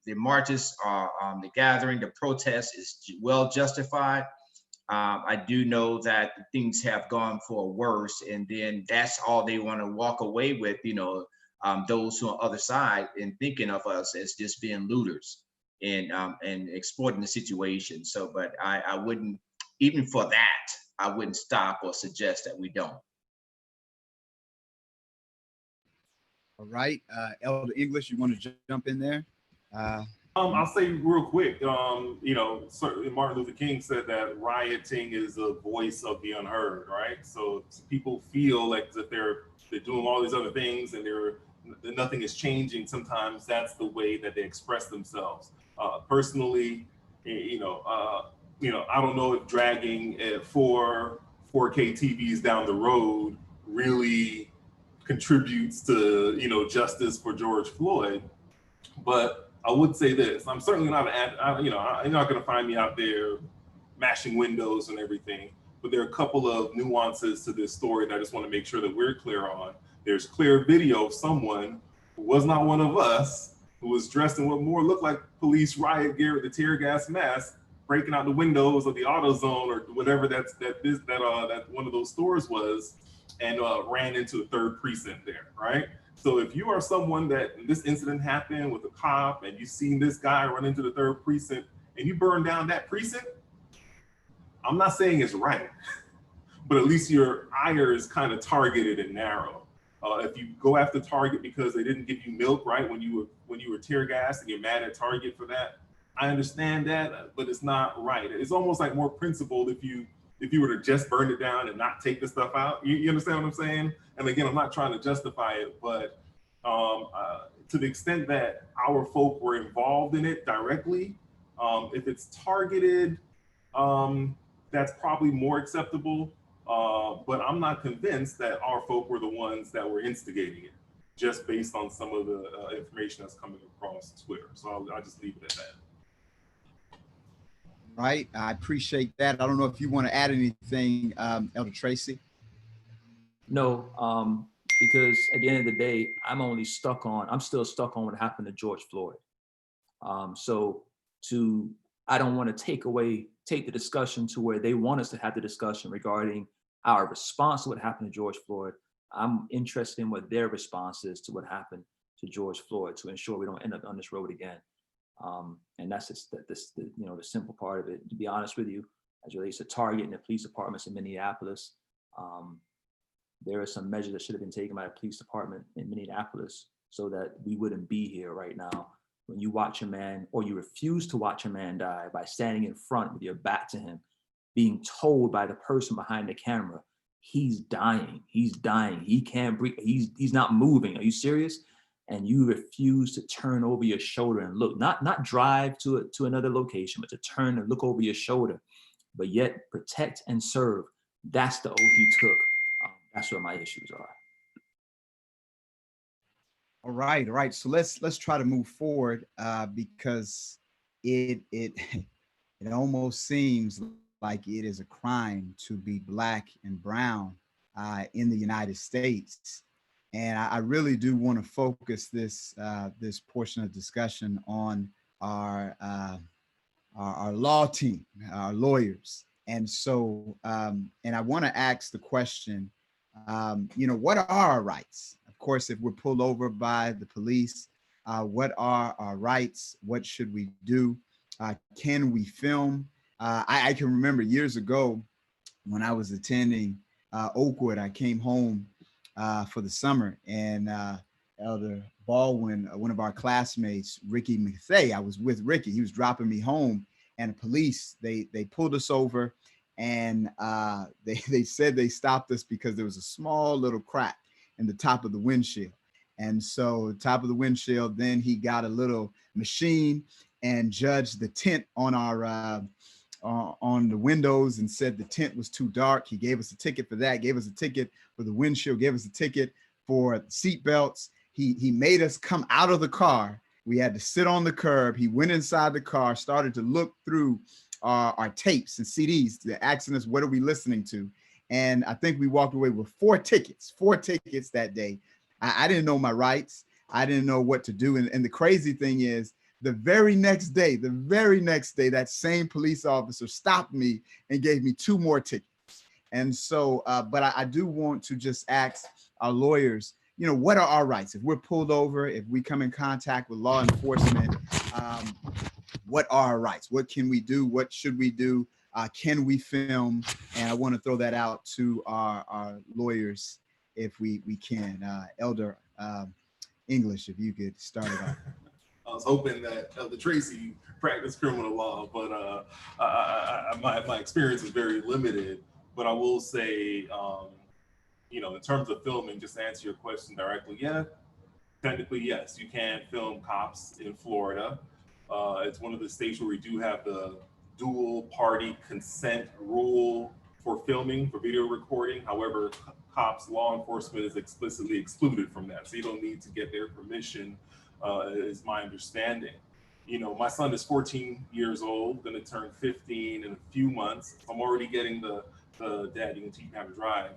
marches, the gathering, the protest is well justified. I do know that things have gone for worse, and then that's all they want to walk away with, those who are on the other side and thinking of us as just being looters and exploiting the situation. So, but I wouldn't, even for that, I wouldn't stop or suggest that we don't. All right, Elder English, you want to jump in there? I'll say real quick, Martin Luther King said that rioting is a voice of the unheard, right? So people feel like as if they're doing all these other things and nothing is changing. Sometimes that's the way that they express themselves. Personally, I don't know if dragging 4K TVs down the road really contributes to, justice for George Floyd, but I would say this: I'm certainly not you're not going to find me out there mashing windows and everything. But there are a couple of nuances to this story that I just want to make sure that we're clear on. There's clear video of someone who was not one of us, who was dressed in what more looked like police riot gear with the tear gas mask, breaking out the windows of the AutoZone or whatever that one of those stores was, and ran into a third precinct there, right? So if you are someone that this incident happened with a cop and you've seen this guy run into the third precinct and you burn down that precinct, I'm not saying it's right, but at least your ire is kind of targeted and narrow. If you go after Target because they didn't give you milk, right, when you were tear gassed and you're mad at Target for that, I understand that, but it's not right. It's almost like more principled if you were to just burn it down and not take the stuff out. You understand what I'm saying? And again, I'm not trying to justify it, but to the extent that our folk were involved in it directly, if it's targeted, that's probably more acceptable. But I'm not convinced that our folk were the ones that were instigating it, just based on some of the information that's coming across Twitter. So I'll just leave it at that. right. I appreciate that. I don't know if you want to add anything, Elder Tracy. No, because at the end of the day, I'm still stuck on what happened to George Floyd. So I don't want to take the discussion to where they want us to have the discussion regarding our response to what happened to George Floyd. I'm interested in what their response is to what happened to George Floyd to ensure we don't end up on this road again. And that's just the simple part of it. To be honest with you, as it relates to Target and the police departments in Minneapolis, there are some measures that should have been taken by the police department in Minneapolis so that we wouldn't be here right now. When you watch a man, or you refuse to watch a man die by standing in front with your back to him, being told by the person behind the camera, he's dying, he can't breathe, he's not moving, are you serious? And you refuse to turn over your shoulder and look, not drive to another location, but to turn and look over your shoulder, but yet protect and serve. That's the oath you took. That's where my issues are. All right. So let's try to move forward because it almost seems like it is a crime to be Black and brown in the United States, and I really do want to focus this portion of discussion on our law team, our lawyers, and so and I want to ask the question. What are our rights? Of course, if we're pulled over by the police, what are our rights? What should we do? Can we film? I can remember years ago when I was attending Oakwood, I came home for the summer, and Elder Baldwin, one of our classmates, Ricky McThay, I was with Ricky, he was dropping me home, and the police, they pulled us over. And they said they stopped us because there was a small little crack in the top of the windshield. And so top of the windshield, then he got a little machine and judged the tint on our on the windows and said the tint was too dark. He gave us a ticket for that, gave us a ticket for the windshield, gave us a ticket for seat belts. He made us come out of the car. We had to sit on the curb. He went inside the car, started to look through our tapes and CDs, asking us, what are we listening to? And I think we walked away with four tickets that day. I didn't know my rights. I didn't know what to do. And the crazy thing is, the very next day, that same police officer stopped me and gave me 2 more tickets. And so, but I do want to just ask our lawyers, what are our rights? If we're pulled over, if we come in contact with law enforcement, what are our rights? What can we do? What should we do? Can we film? And I want to throw that out to our lawyers if we can. Elder English, if you could start it off. I was hoping that Elder Tracy practiced criminal law, but my experience is very limited. But I will say, in terms of filming, just to answer your question directly, yeah, technically, yes, you can film cops in Florida. It's one of the states where we do have the dual party consent rule for filming, for video recording. However, cops, law enforcement is explicitly excluded from that. So you don't need to get their permission, is my understanding. My son is 14 years old, gonna turn 15 in a few months. I'm already getting the dad, you can teach me how to drive,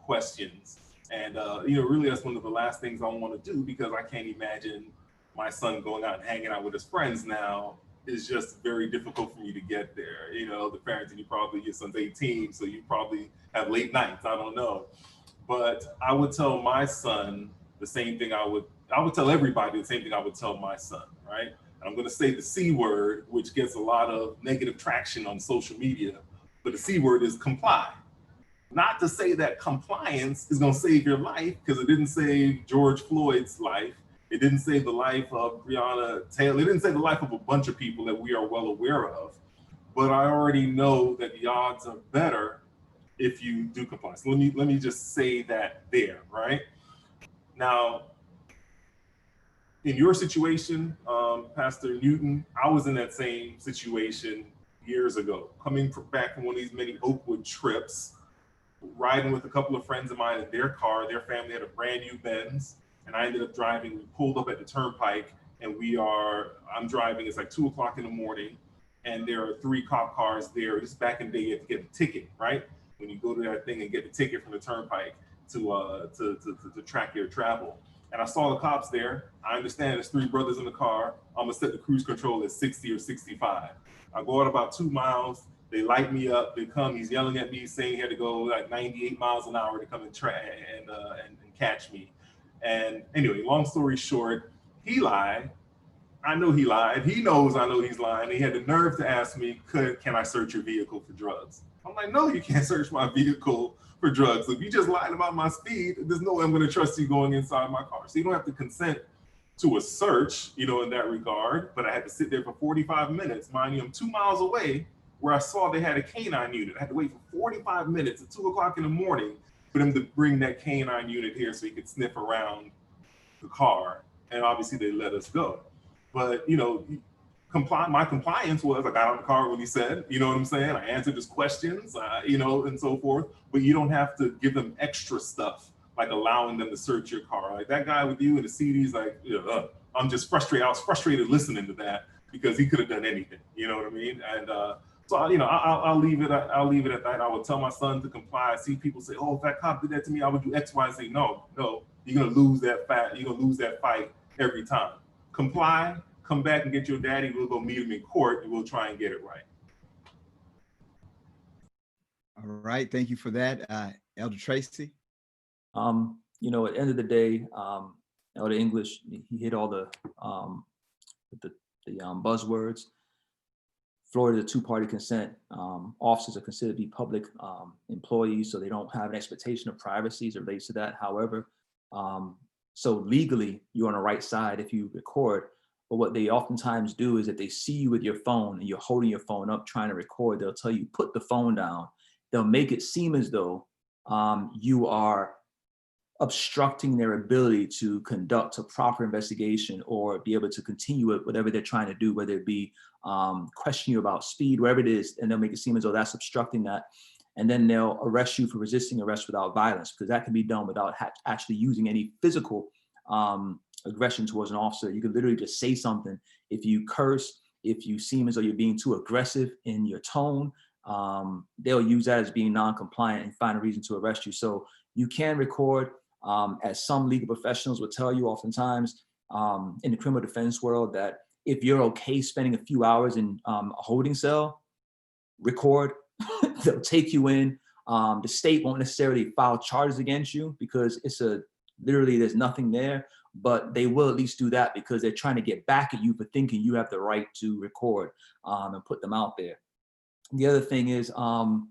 questions. And, really that's one of the last things I want to do, because I can't imagine my son going out and hanging out with his friends now. Is just very difficult for me to get there. The parenting, your son's 18, so you probably have late nights, I don't know. But I would tell my son the same thing I would tell everybody the same thing I would tell my son, right? And I'm gonna say the C word, which gets a lot of negative traction on social media, but the C word is comply. Not to say that compliance is gonna save your life, because it didn't save George Floyd's life. It didn't save the life of Breonna Taylor. It didn't save the life of a bunch of people that we are well aware of. But I already know that the odds are better if you do comply. So let me just say that there, right? Now, in your situation, Pastor Newton, I was in that same situation years ago, coming back from one of these many Oakwood trips, riding with a couple of friends of mine in their car. Their family had a brand new Benz. And I ended up driving. We pulled up at the turnpike, and I'm driving. It's like 2 o'clock in the morning, and there are 3 cop cars there. Just back in the day, you had to get a ticket, right? When you go to that thing and get the ticket from the turnpike to track your travel. And I saw the cops there. I understand there's 3 brothers in the car. I'm gonna set the cruise control at 60 or 65. I go out about 2 miles. They light me up. They come. He's yelling at me, saying he had to go like 98 miles an hour to come and catch me. And anyway, long story short, he lied. I know he lied. He knows I know he's lying. He had the nerve to ask me, can I search your vehicle for drugs? I'm like, no, you can't search my vehicle for drugs. If you just lied about my speed, there's no way I'm going to trust you going inside my car. So you don't have to consent to a search, in that regard. But I had to sit there for 45 minutes. Mind you, I'm 2 miles away where I saw they had a canine unit. I had to wait for 45 minutes at 2 o'clock in the morning for them to bring that canine unit here so he could sniff around the car. And obviously they let us go. But, my compliance was I got out of the car when he said, you know what I'm saying? I answered his questions, and so forth. But you don't have to give them extra stuff, like allowing them to search your car. Like that guy with you in the CD's like, I'm just frustrated. I was frustrated listening to that because he could have done anything. You know what I mean? And so, I'll leave it. I'll leave it at that. I would tell my son to comply. I see people say, "Oh, if that cop did that to me, I would do X, Y, and Z." No, you're gonna lose that fight. You're gonna lose that fight every time. Comply. Come back and get your daddy. We'll go meet him in court, and we'll try and get it right. All right, thank you for that, Elder Tracy. At the end of the day, Elder English, he hit all the buzzwords. Florida, 2-party consent. Officers are considered to be public employees, so they don't have an expectation of privacy as it relates to that. However, so legally, you're on the right side if you record. But what they oftentimes do is if they see you with your phone and you're holding your phone up trying to record, they'll tell you, put the phone down. They'll make it seem as though you are obstructing their ability to conduct a proper investigation or be able to continue with whatever they're trying to do, whether it be question you about speed, wherever it is, and they'll make it seem as though that's obstructing that. And then they'll arrest you for resisting arrest without violence, because that can be done without actually using any physical aggression towards an officer. You can literally just say something. If you curse, if you seem as though you're being too aggressive in your tone, they'll use that as being non-compliant and find a reason to arrest you. So you can record, as some legal professionals will tell you oftentimes in the criminal defense world, that if you're okay spending a few hours in a holding cell, record. They'll take you in. The state won't necessarily file charges against you because literally there's nothing there, but they will at least do that because they're trying to get back at you for thinking you have the right to record and put them out there. The other thing is, the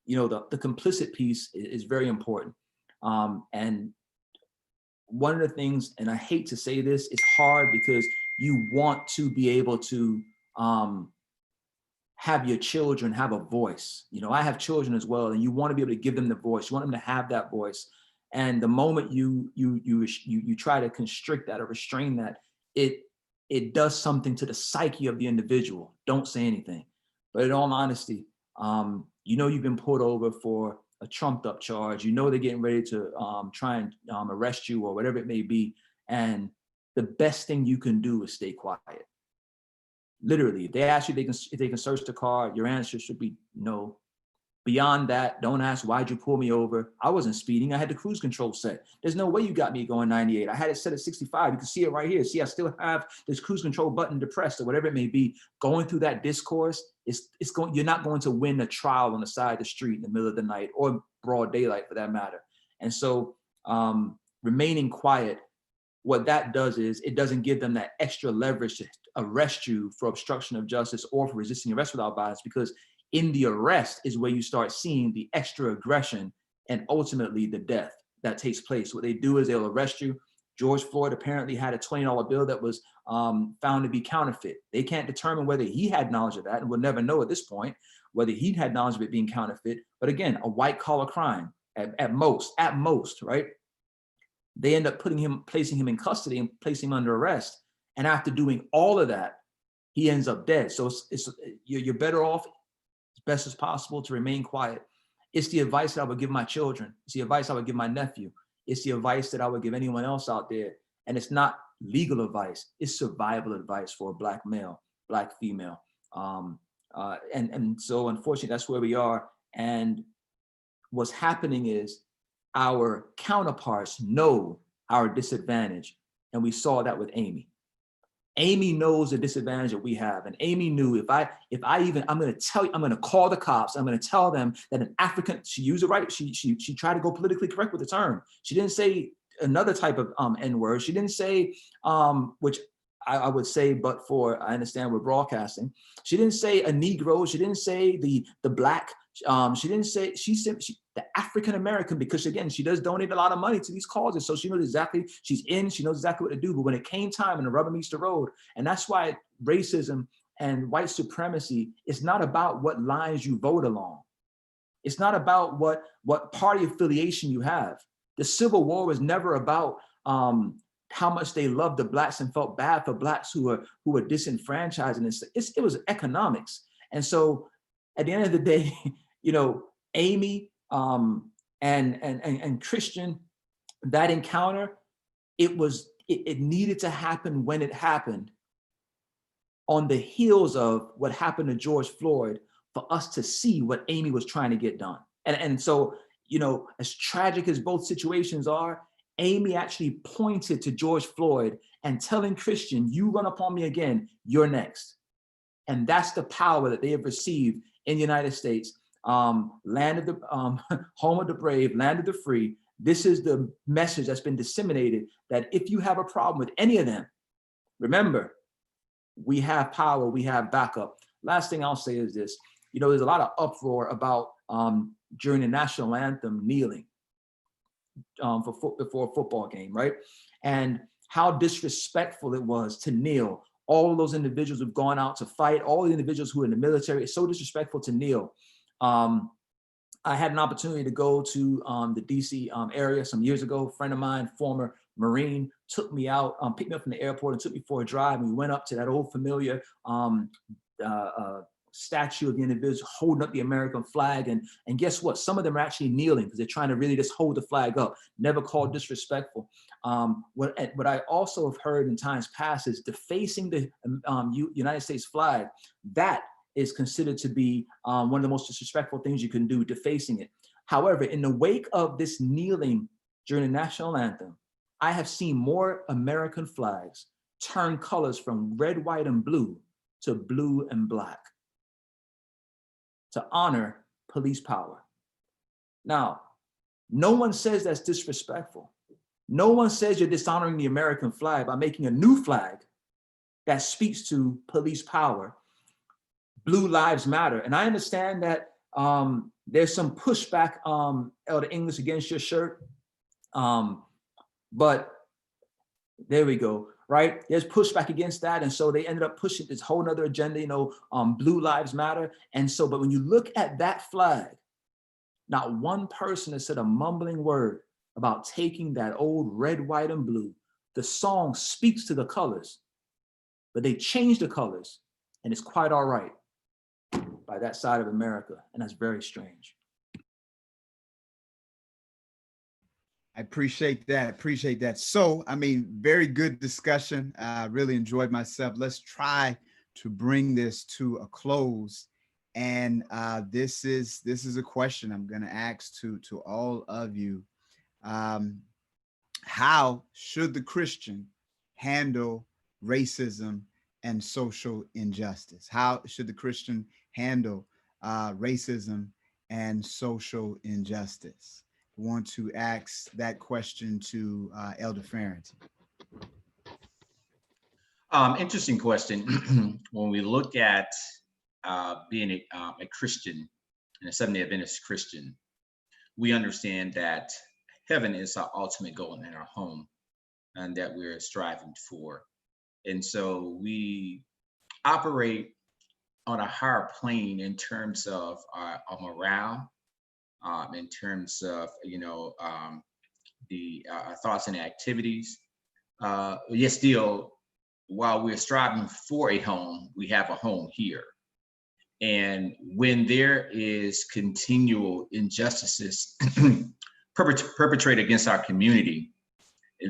complicit piece is very important. And one of the things, and I hate to say this, it's hard because you want to be able to have your children have a voice. I have children as well, and you want to be able to give them the voice. You want them to have that voice. And the moment you try to constrict that or restrain that, it does something to the psyche of the individual. Don't say anything. But in all honesty, you've been pulled over for a trumped up charge. They're getting ready to try and arrest you or whatever it may be. And the best thing you can do is stay quiet. Literally, if they ask you if they can search the car, your answer should be no. Beyond that, don't ask, why'd you pull me over? I wasn't speeding. I had the cruise control set. There's no way you got me going 98. I had it set at 65. You can see it right here. See, I still have this cruise control button depressed or whatever it may be. Going through that discourse, you're not going to win a trial on the side of the street in the middle of the night or broad daylight for that matter. And so remaining quiet, what that does is it doesn't give them that extra leverage to arrest you for obstruction of justice or for resisting arrest without violence, because in the arrest is where you start seeing the extra aggression and ultimately the death that takes place. What they do is they'll arrest you. George Floyd apparently had a $20 bill that was found to be counterfeit. They can't determine whether he had knowledge of that, and we'll never know at this point whether he had knowledge of it being counterfeit. But again, a white collar crime at most, right? They end up placing him in custody and placing him under arrest. And after doing all of that, he ends up dead. So you're better off as best as possible to remain quiet. It's the advice that I would give my children. It's the advice I would give my nephew. It's the advice that I would give anyone else out there. And it's not legal advice. It's survival advice for a Black male, Black female. And so unfortunately, that's where we are. And what's happening is our counterparts know our disadvantage. And we saw that with Amy. Amy knows the disadvantage that we have. And Amy knew I'm going to call the cops. I'm going to tell them that an African, she used it right. She tried to go politically correct with the term. She didn't say another type of N-word. She didn't say, which I would say, but for, I understand we're broadcasting. She didn't say a Negro. She didn't say the Black. She didn't say, she said the African-American, because again, she does donate a lot of money to these causes. So she knows exactly, she knows exactly what to do. But when it came time and the rubber meets the road, and that's why racism and white supremacy is not about what lines you vote along. It's not about what party affiliation you have. The Civil War was never about how much they loved the Blacks and felt bad for Blacks who were disenfranchised. And it was economics. And so at the end of the day, Amy and Christian, that encounter, it needed to happen when it happened, on the heels of what happened to George Floyd, for us to see what Amy was trying to get done. And so, as tragic as both situations are, Amy actually pointed to George Floyd and telling Christian, you run up on me again, you're next. And that's the power that they have received in the United States, land of the home of the brave, land of the free. This is the message that's been disseminated, that if you have a problem with any of them, remember, we have power, we have backup. Last thing I'll say is this, there's a lot of uproar about during the national anthem kneeling before a football game, right? And how disrespectful it was to kneel. All of those individuals who've gone out to fight, all the individuals who are in the military, it's so disrespectful to kneel. I had an opportunity to go to the DC area some years ago. A friend of mine, former Marine, took me out, picked me up from the airport and took me for a drive. And we went up to that old familiar statue of the individual holding up the American flag. And guess what? Some of them are actually kneeling because they're trying to really just hold the flag up, never called disrespectful. What I also have heard in times past is defacing the United States flag. That is considered to be one of the most disrespectful things you can do, defacing it. However, in the wake of this kneeling during the national anthem, I have seen more American flags turn colors from red, white, and blue to blue and black to honor police power. Now, no one says that's disrespectful. No one says you're dishonoring the American flag by making a new flag that speaks to police power. Blue Lives Matter. And I understand that there's some pushback, Elder English, against your shirt. But there we go, right? There's pushback against that. And so they ended up pushing this whole nother agenda, Blue Lives Matter. And so, but when you look at that flag, not one person has said a mumbling word about taking that old red, white, and blue. The song speaks to the colors, but they changed the colors, and it's quite all right by that side of America. And that's very strange. I appreciate that. So, very good discussion. I really enjoyed myself. Let's try to bring this to a close. And this is a question I'm going to ask to all of you. How should the Christian handle racism and social injustice? How should the Christian handle racism and social injustice? I want to ask that question to Elder Farrington. Interesting question. When we look at being a Christian and a Seventh-day Adventist Christian, we understand that heaven is our ultimate goal in our home and that we're striving for. And so we operate on a higher plane in terms of our morale, in terms of, the thoughts and activities. Yet still, while we're striving for a home, we have a home here. And when there is continual injustices perpetrated against our community,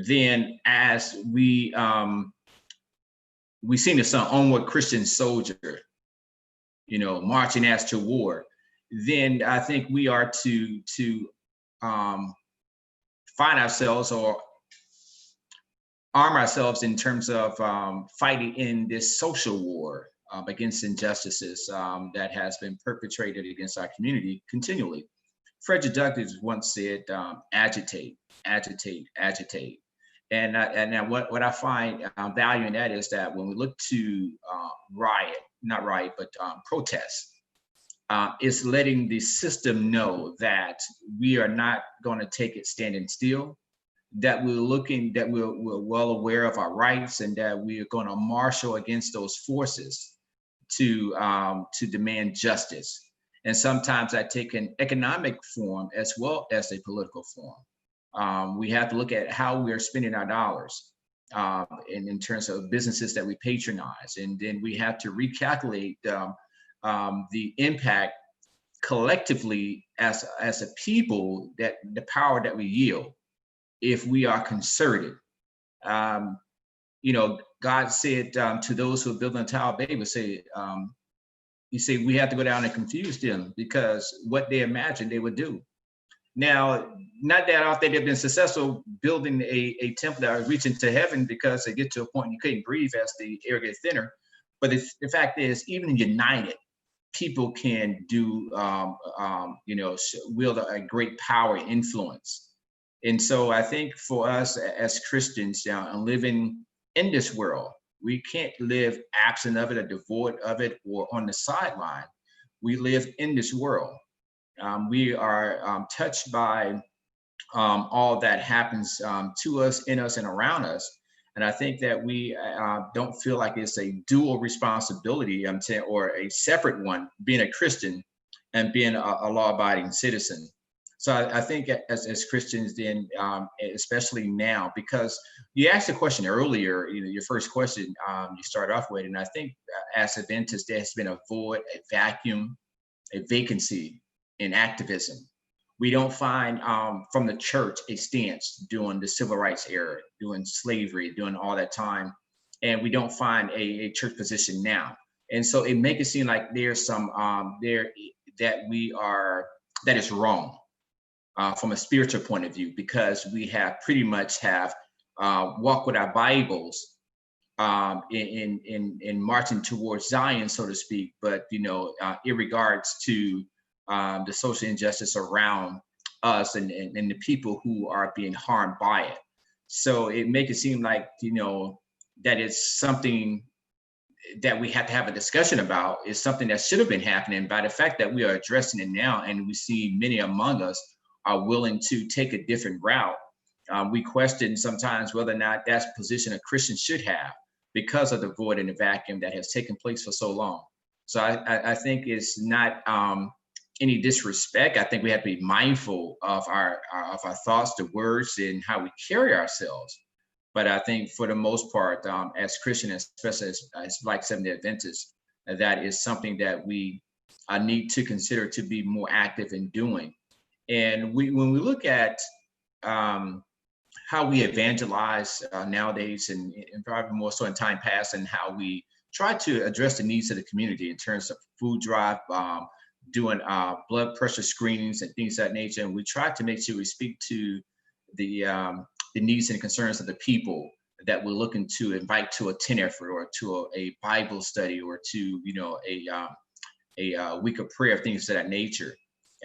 then as we sing the song, Onward Christian Soldier, marching as to war, then I think we are to find ourselves or arm ourselves in terms of fighting in this social war against injustices that has been perpetrated against our community continually. Frederick Douglass once said, agitate, agitate, agitate. And what I find value in that is that when we look to protest, it's letting the system know that we are not going to take it standing still, that we're well aware of our rights, and that we are going to marshal against those forces to demand justice. And sometimes that take an economic form as well as a political form. We have to look at how we're spending our dollars in terms of businesses that we patronize. And then we have to recalculate the impact collectively as a people, that the power that we yield if we are concerted. God said to those who are building a Tower of Babel, he said, we have to go down and confuse them, because what they imagined they would do. Now, not that I don't think they've been successful building a temple that was reaching to heaven, because they get to a point you couldn't breathe as the air gets thinner. But the fact is, even united, people can do, wield a great power and influence. And so I think for us as Christians and living in this world, we can't live absent of it or devoid of it or on the sideline. We live in this world. We are touched by all that happens to us, in us, and around us. And I think that we don't feel like it's a dual responsibility or a separate one, being a Christian and being a law-abiding citizen. So I think as Christians, then, especially now, because you asked a question earlier, your first question you started off with, and I think as Adventists, there has been a void, a vacuum, a vacancy in activism. We don't find from the church a stance during the civil rights era, during slavery, during all that time, and we don't find a church position now. And so it makes it seem like there's some that is wrong. From a spiritual point of view, because we have pretty much walked with our Bibles in marching towards Zion, so to speak, but in regards to the social injustice around us and the people who are being harmed by it. So it makes it seem like that it's something that we have to have a discussion about, is something that should have been happening. By the fact that we are addressing it now, and we see many among us are willing to take a different route. We question sometimes whether or not that's a position a Christian should have, because of the void and the vacuum that has taken place for so long. So I think it's not any disrespect. I think we have to be mindful of our thoughts, the words, and how we carry ourselves. But I think for the most part, as Christians, especially as Black Seventh-day Adventists, that is something that we need to consider to be more active in doing. And when we look at how we evangelize nowadays, and probably more so in time past, and how we try to address the needs of the community in terms of food drive, doing blood pressure screenings and things of that nature, and we try to make sure we speak to the needs and concerns of the people that we're looking to invite to a tent effort, or to a Bible study, or to a week of prayer, things of that nature.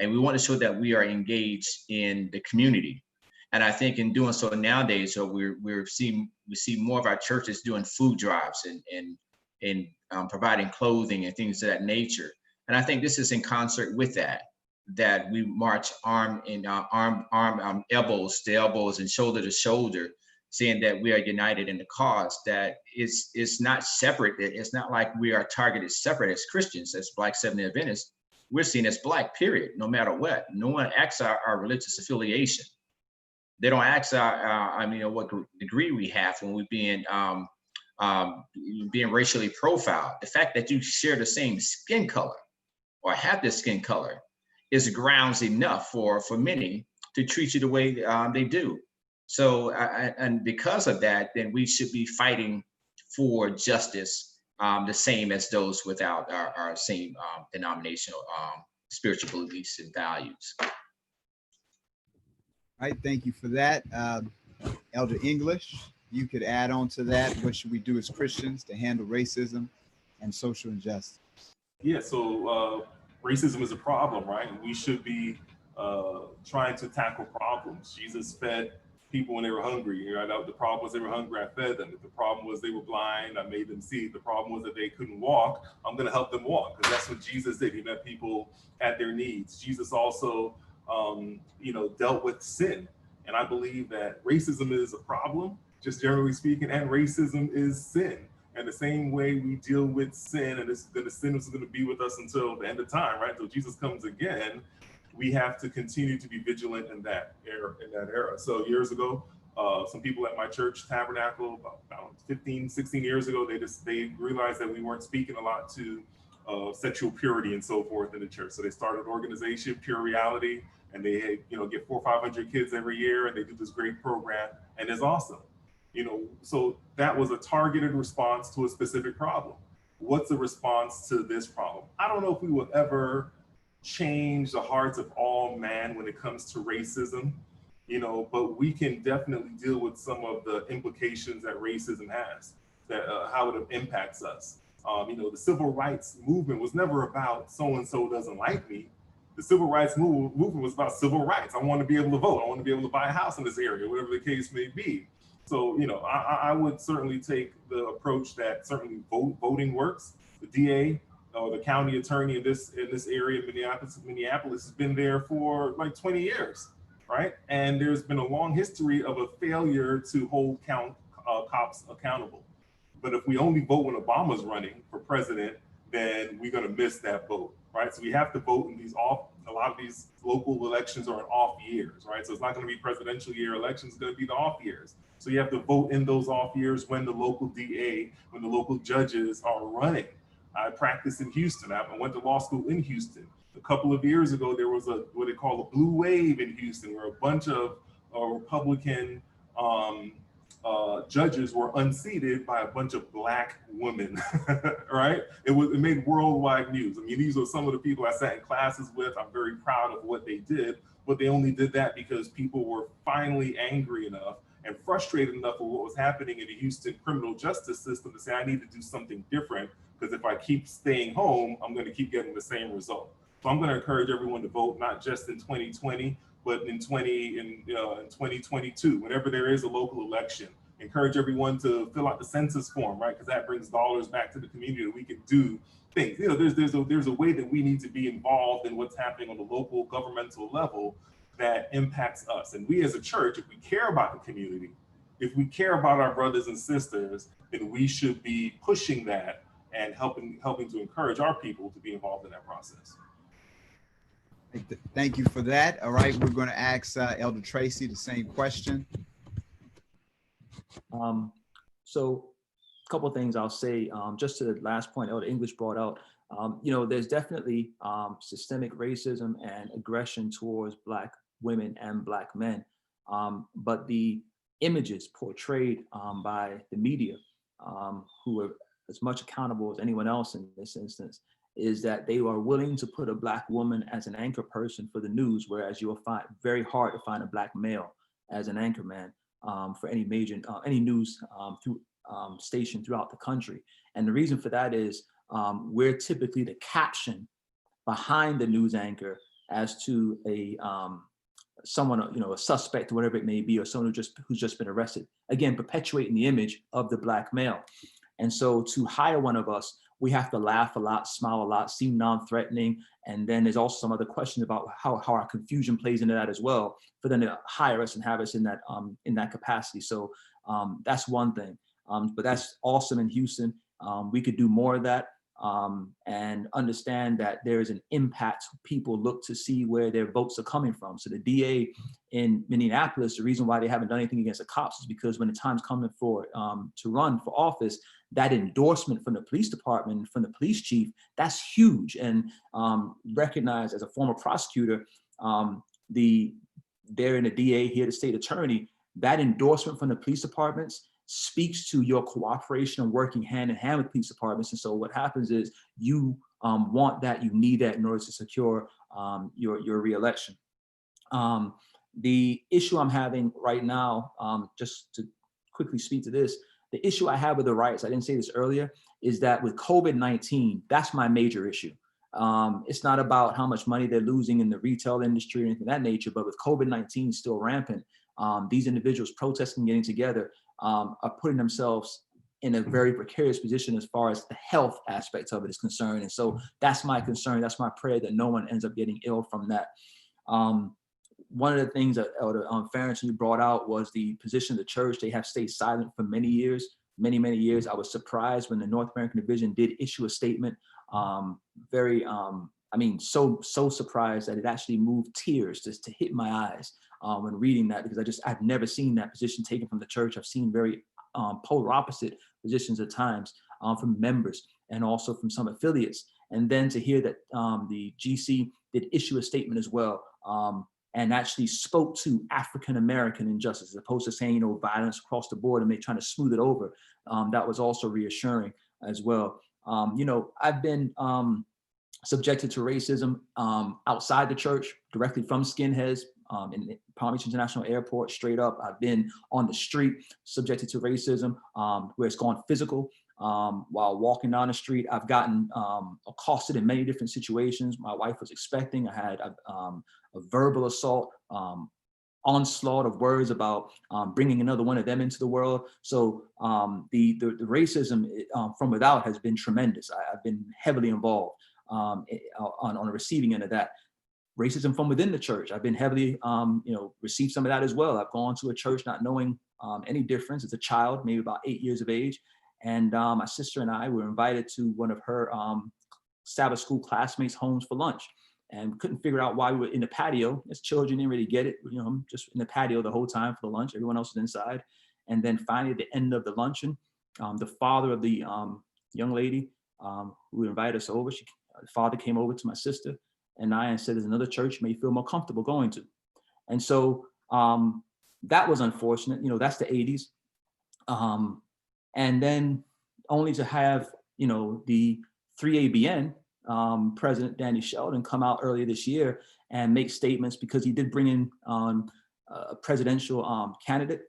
And we want to show that we are engaged in the community. And I think in doing so nowadays, so we see more of our churches doing food drives and providing clothing and things of that nature. And I think this is in concert with that we march arm elbows to elbows and shoulder to shoulder, saying that we are united in the cause, that it's not separate. It's not like we are targeted separate as Christians, as Black Seventh-day Adventists. We're seen as Black, period, no matter what. No one asks our religious affiliation. They don't ask what degree we have when we're being racially profiled. The fact that you share the same skin color or have the skin color is grounds enough for many to treat you the way they do. So, and because of that, then we should be fighting for justice the same as those without our same denominational spiritual beliefs and values. All right, thank you for that. Elder English, you could add on to that. What should we do as Christians to handle racism and social injustice? Yeah, so racism is a problem, right? We should be trying to tackle problems. Jesus fed people when they were hungry, right? The problem was they were hungry, I fed them. If the problem was they were blind, I made them see. If the problem was that they couldn't walk, I'm gonna help them walk, because that's what Jesus did. He met people at their needs. Jesus also, dealt with sin. And I believe that racism is a problem, just generally speaking, and racism is sin. And the same way we deal with sin, and the sin is going to be with us until the end of time, right? Until Jesus comes again, we have to continue to be vigilant in that era. So years ago, some people at my church, Tabernacle, about 15, 16 years ago, they realized that we weren't speaking a lot to sexual purity and so forth in the church. So they started an organization, Pure Reality, and they get 400 or 500 kids every year, and they do this great program, and it's awesome. So that was a targeted response to a specific problem. What's the response to this problem? I don't know if we will ever change the hearts of all man when it comes to racism, but we can definitely deal with some of the implications that racism has, that how it impacts us. The civil rights movement was never about so-and-so doesn't like me. The civil rights movement was about civil rights. I want to be able to vote. I want to be able to buy a house in this area, whatever the case may be. So, I would certainly take the approach that certainly voting works. The DA or the county attorney in this area, Minneapolis has been there for like 20 years, right? And there's been a long history of a failure to hold cops accountable. But if we only vote when Obama's running for president, then we're going to miss that vote, right? So we have to vote in a lot of these local elections are in off years, right? So it's not going to be presidential year elections, it's going to be the off years. So you have to vote in those off years when the local DA, when the local judges are running. I practiced in Houston. I went to law school in Houston. A couple of years ago, there was what they call a blue wave in Houston, where a bunch of Republican judges were unseated by a bunch of Black women, right? It made worldwide news. I mean, these are some of the people I sat in classes with. I'm very proud of what they did, but they only did that because people were finally angry enough and frustrated enough with what was happening in the Houston criminal justice system to say, I need to do something different, because if I keep staying home, I'm going to keep getting the same result. So I'm going to encourage everyone to vote, not just in 2020, but in 2022, whenever there is a local election. Encourage everyone to fill out the census form, right? Because that brings dollars back to the community that we can do things. There's a way that we need to be involved in what's happening on the local governmental level that impacts us. And we as a church, if we care about the community, if we care about our brothers and sisters, then we should be pushing that and helping to encourage our people to be involved in that process. Thank you for that. All right, we're going to ask Elder Tracy the same question. So a couple of things I'll say, just to the last point Elder English brought out. There's definitely systemic racism and aggression towards Black women and Black men. But the images portrayed by the media, who are as much accountable as anyone else in this instance, is that they are willing to put a Black woman as an anchor person for the news, whereas you will find very hard to find a Black male as an anchor man for any major, any news station throughout the country. And the reason for that is we're typically the caption behind the news anchor as to someone, a suspect or whatever it may be, or someone who's just been arrested. Again, perpetuating the image of the Black male. And so to hire one of us, we have to laugh a lot, smile a lot, seem non-threatening. And then there's also some other questions about how our confusion plays into that as well, for them to hire us and have us in that capacity. So that's one thing. But that's awesome in Houston. We could do more of that and understand that there is an impact. People look to see where their votes are coming from. So the DA in Minneapolis, the reason why they haven't done anything against the cops is because when the time's coming for to run for office, that endorsement from the police department, from the police chief, that's huge. And recognized as a former prosecutor, there in the DA, here the state attorney, that endorsement from the police departments speaks to your cooperation and working hand in hand with police departments. And so what happens is you want that, you need that in order to secure your reelection. The issue I'm having right now, just to quickly speak to this, the issue I have with the riots, I didn't say this earlier, is that with COVID-19, that's my major issue. It's not about how much money they're losing in the retail industry or anything of that nature, but with COVID-19 still rampant, these individuals protesting, getting together, are putting themselves in a very precarious position as far as the health aspect of it is concerned. And so that's my concern. That's my prayer, that no one ends up getting ill from that. One of the things that Elder Farrington, you brought out was the position of the church. They have stayed silent for many years, many years. I was surprised when the North American Division did issue a statement. So surprised that it actually moved tears just to hit my eyes when reading that, because I've never seen that position taken from the church. I've seen very polar opposite positions at times from members and also from some affiliates. And then to hear that the GC did issue a statement as well, and actually spoke to African-American injustice, as opposed to saying, violence across the board and they trying to smooth it over. That was also reassuring as well. I've been subjected to racism outside the church, directly from skinheads in Palm Beach International Airport, straight up. I've been on the street, subjected to racism, where it's gone physical. While walking down the street, I've gotten accosted in many different situations. My wife was expecting. I had a verbal assault, onslaught of words about bringing another one of them into the world. So the racism from without has been tremendous. I've been heavily involved on the receiving end of that. Racism from within the church, I've been heavily, received some of that as well. I've gone to a church not knowing any difference as a child, maybe about 8 years of age. And my sister and I were invited to one of her Sabbath school classmates' homes for lunch, and couldn't figure out why we were in the patio. As children, didn't really get it. I'm just in the patio the whole time for the lunch. Everyone else was inside. And then finally, at the end of the luncheon, the father of the young lady who invited us over, the father came over to my sister and I and said, "There's another church you may feel more comfortable going to." And so that was unfortunate. That's the 80s. And then only to have, the 3ABN President Danny Shelton come out earlier this year and make statements, because he did bring in a presidential candidate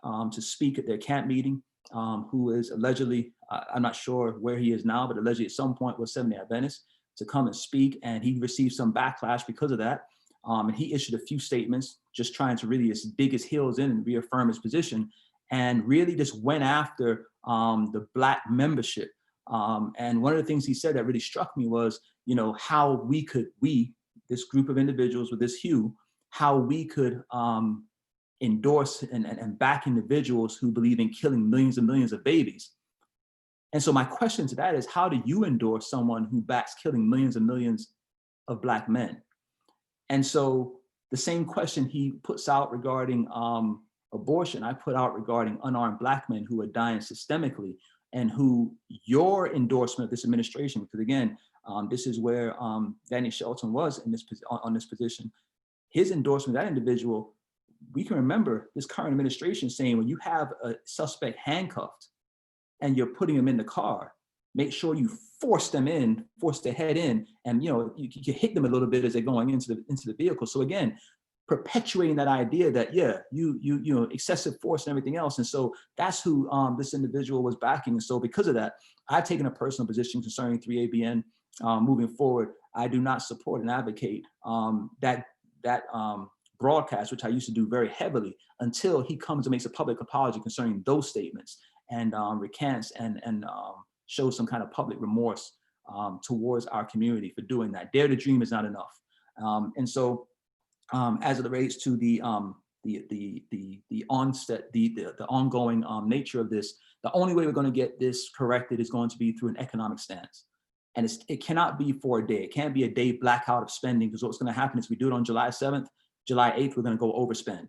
to speak at their camp meeting, who is allegedly, I'm not sure where he is now, but allegedly at some point was Seventh-day Adventist, to come and speak. And he received some backlash because of that. And he issued a few statements just trying to really just dig his heels in and reaffirm his position, and really just went after the Black membership. And one of the things he said that really struck me was, how we, this group of individuals with this hue, how we could endorse and back individuals who believe in killing millions and millions of babies. And so my question to that is, how do you endorse someone who backs killing millions and millions of Black men? And so the same question he puts out regarding abortion, I put out regarding unarmed Black men who are dying systemically, and who your endorsement of this administration, because again, this is where Danny Shelton was in on this position. His endorsement of that individual, we can remember this current administration saying, when you have a suspect handcuffed and you're putting them in the car, make sure you force their head in, and you can hit them a little bit as they're going into the vehicle. So again, perpetuating that idea that, you excessive force and everything else. And so that's who this individual was backing. And so because of that, I've taken a personal position concerning 3ABN moving forward. I do not support and advocate that broadcast, which I used to do very heavily, until he comes and makes a public apology concerning those statements, and recants and shows some kind of public remorse towards our community for doing that. Dare to dream is not enough. And so as it relates to the ongoing nature of this, the only way we're going to get this corrected is going to be through an economic stance. And it cannot be for a day. It can't be a day blackout of spending, because what's going to happen is we do it on July 7th, July 8th, we're going to go overspend.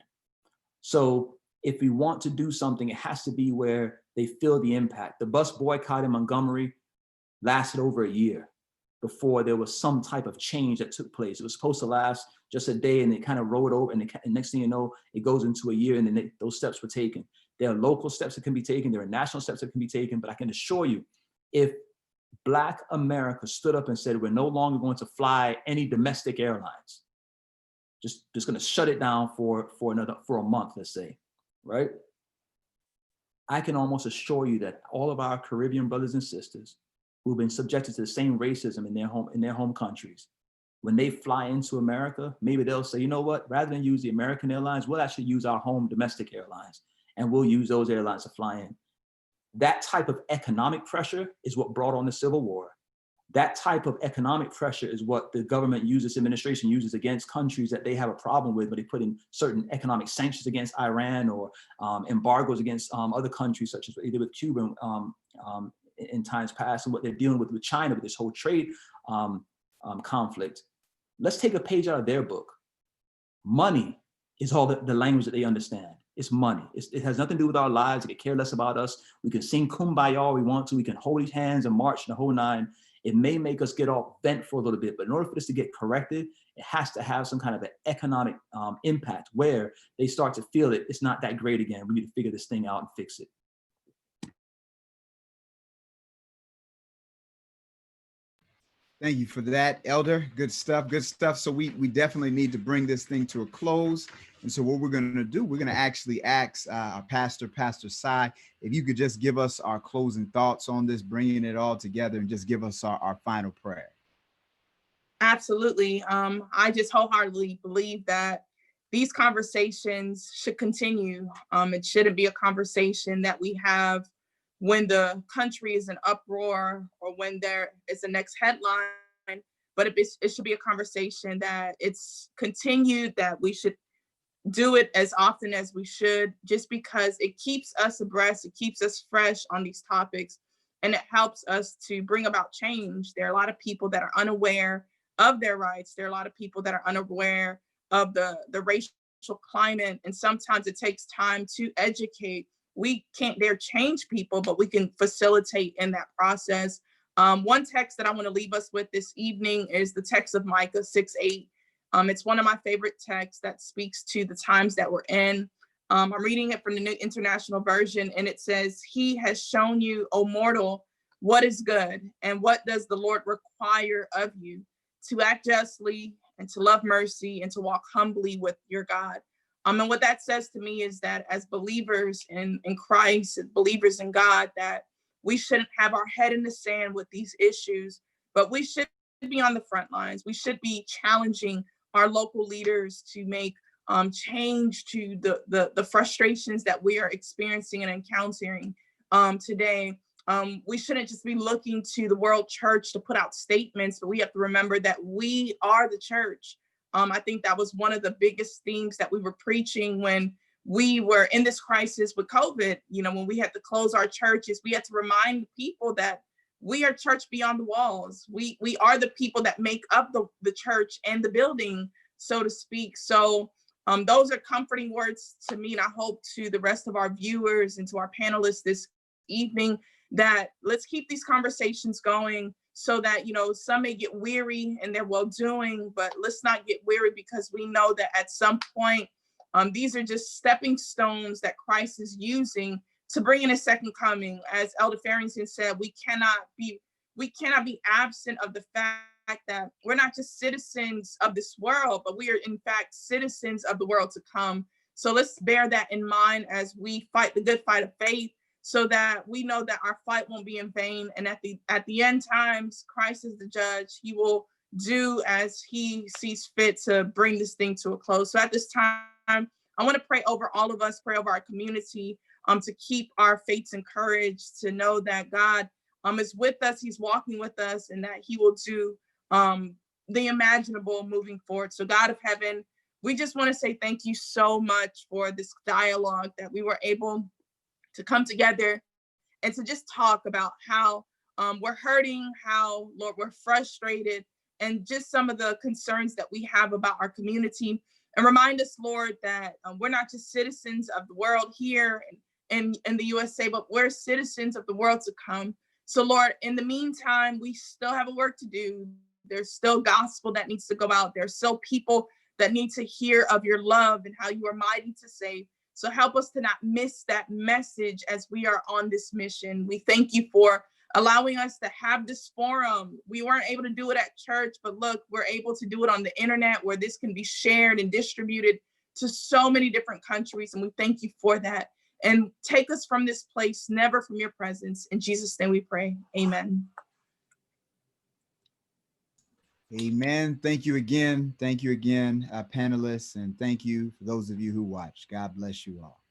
So if we want to do something, it has to be where they feel the impact. The bus boycott in Montgomery lasted over a year before there was some type of change that took place. It was supposed to last just a day, and it kind of rolled over, and next thing you know, it goes into a year, and then those steps were taken. There are local steps that can be taken. There are national steps that can be taken. But I can assure you, if Black America stood up and said, we're no longer going to fly any domestic airlines, just going to shut it down for a month, let's say, right? I can almost assure you that all of our Caribbean brothers and sisters who've been subjected to the same racism in their home countries, when they fly into America, maybe they'll say, you know what, rather than use the American Airlines, we'll actually use our home domestic airlines, and we'll use those airlines to fly in. That type of economic pressure is what brought on the Civil War. That type of economic pressure is what the government uses, administration uses against countries that they have a problem with, but they put in certain economic sanctions against Iran or embargoes against other countries, such as what they did with Cuba in times past, and what they're dealing with China with this whole trade conflict. Let's take a page out of their book. Money is all the language that they understand. It's money. It has nothing to do with our lives. They could care less about us. We can sing Kumbaya all we want to. We can hold each hands and march the whole nine. It may make us get all bent for a little bit, but in order for this to get corrected, it has to have some kind of an economic impact where they start to feel it. It's not that great again. We need to figure this thing out and fix it. Thank you for that, Elder. Good stuff, good stuff. So we definitely need to bring this thing to a close. And so what we're going to do, we're going to actually ask our pastor, Pastor Sy, if you could just give us our closing thoughts on this, bringing it all together, and just give us our final prayer. Absolutely. I just wholeheartedly believe that these conversations should continue. It shouldn't be a conversation that we have when the country is in uproar or when there is a next headline, but it should be a conversation that it's continued, that we should do it as often as we should, just because it keeps us abreast, it keeps us fresh on these topics, and it helps us to bring about change. There are a lot of people that are unaware of their rights. There are a lot of people that are unaware of the racial climate, and sometimes it takes time to educate. We can't dare change people, but we can facilitate in that process. One text that I want to leave us with this evening is the text of Micah 6:8. It's one of my favorite texts that speaks to the times that we're in. I'm reading it from the New International Version, and it says, "He has shown you, O mortal, what is good, and what does the Lord require of you? To act justly, and to love mercy, and to walk humbly with your God." And what that says to me is that as believers in Christ, believers in God, that we shouldn't have our head in the sand with these issues, but we should be on the front lines. We should be challenging our local leaders to make change to the frustrations that we are experiencing and encountering today. We shouldn't just be looking to the world church to put out statements, but we have to remember that we are the church. I think that was one of the biggest themes that we were preaching when we were in this crisis with COVID. You know, when we had to close our churches, we had to remind people that we are church beyond the walls. We are the people that make up the church and the building, so to speak. So those are comforting words to me, and I hope to the rest of our viewers and to our panelists this evening, that let's keep these conversations going, so that, you know, some may get weary in their well-doing, but let's not get weary, because we know that at some point, these are just stepping stones that Christ is using to bring in a second coming. As Elder Farrington said, we cannot be absent of the fact that we're not just citizens of this world, but we are in fact citizens of the world to come. So let's bear that in mind as we fight the good fight of faith, so that we know that our fight won't be in vain. And at the end times, Christ is the judge. He will do as he sees fit to bring this thing to a close. So at this time, I want to pray over all of us, pray over our community, to keep our faiths encouraged, to know that God is with us, he's walking with us, and that he will do the imaginable moving forward. So God of heaven, we just want to say thank you so much for this dialogue, that we were able to come together and to just talk about how we're hurting, how, Lord, we're frustrated, and just some of the concerns that we have about our community. And remind us, Lord, that we're not just citizens of the world here in the USA, but we're citizens of the world to come. So, Lord, in the meantime, we still have a work to do. There's still gospel that needs to go out. There's still people that need to hear of your love and how you are mighty to save. So help us to not miss that message as we are on this mission. We thank you for allowing us to have this forum. We weren't able to do it at church, but look, we're able to do it on the internet where this can be shared and distributed to so many different countries. And we thank you for that. And take us from this place, never from your presence. In Jesus' name we pray. Amen. Amen. Thank you again. Thank you again, panelists. And thank you for those of you who watch. God bless you all.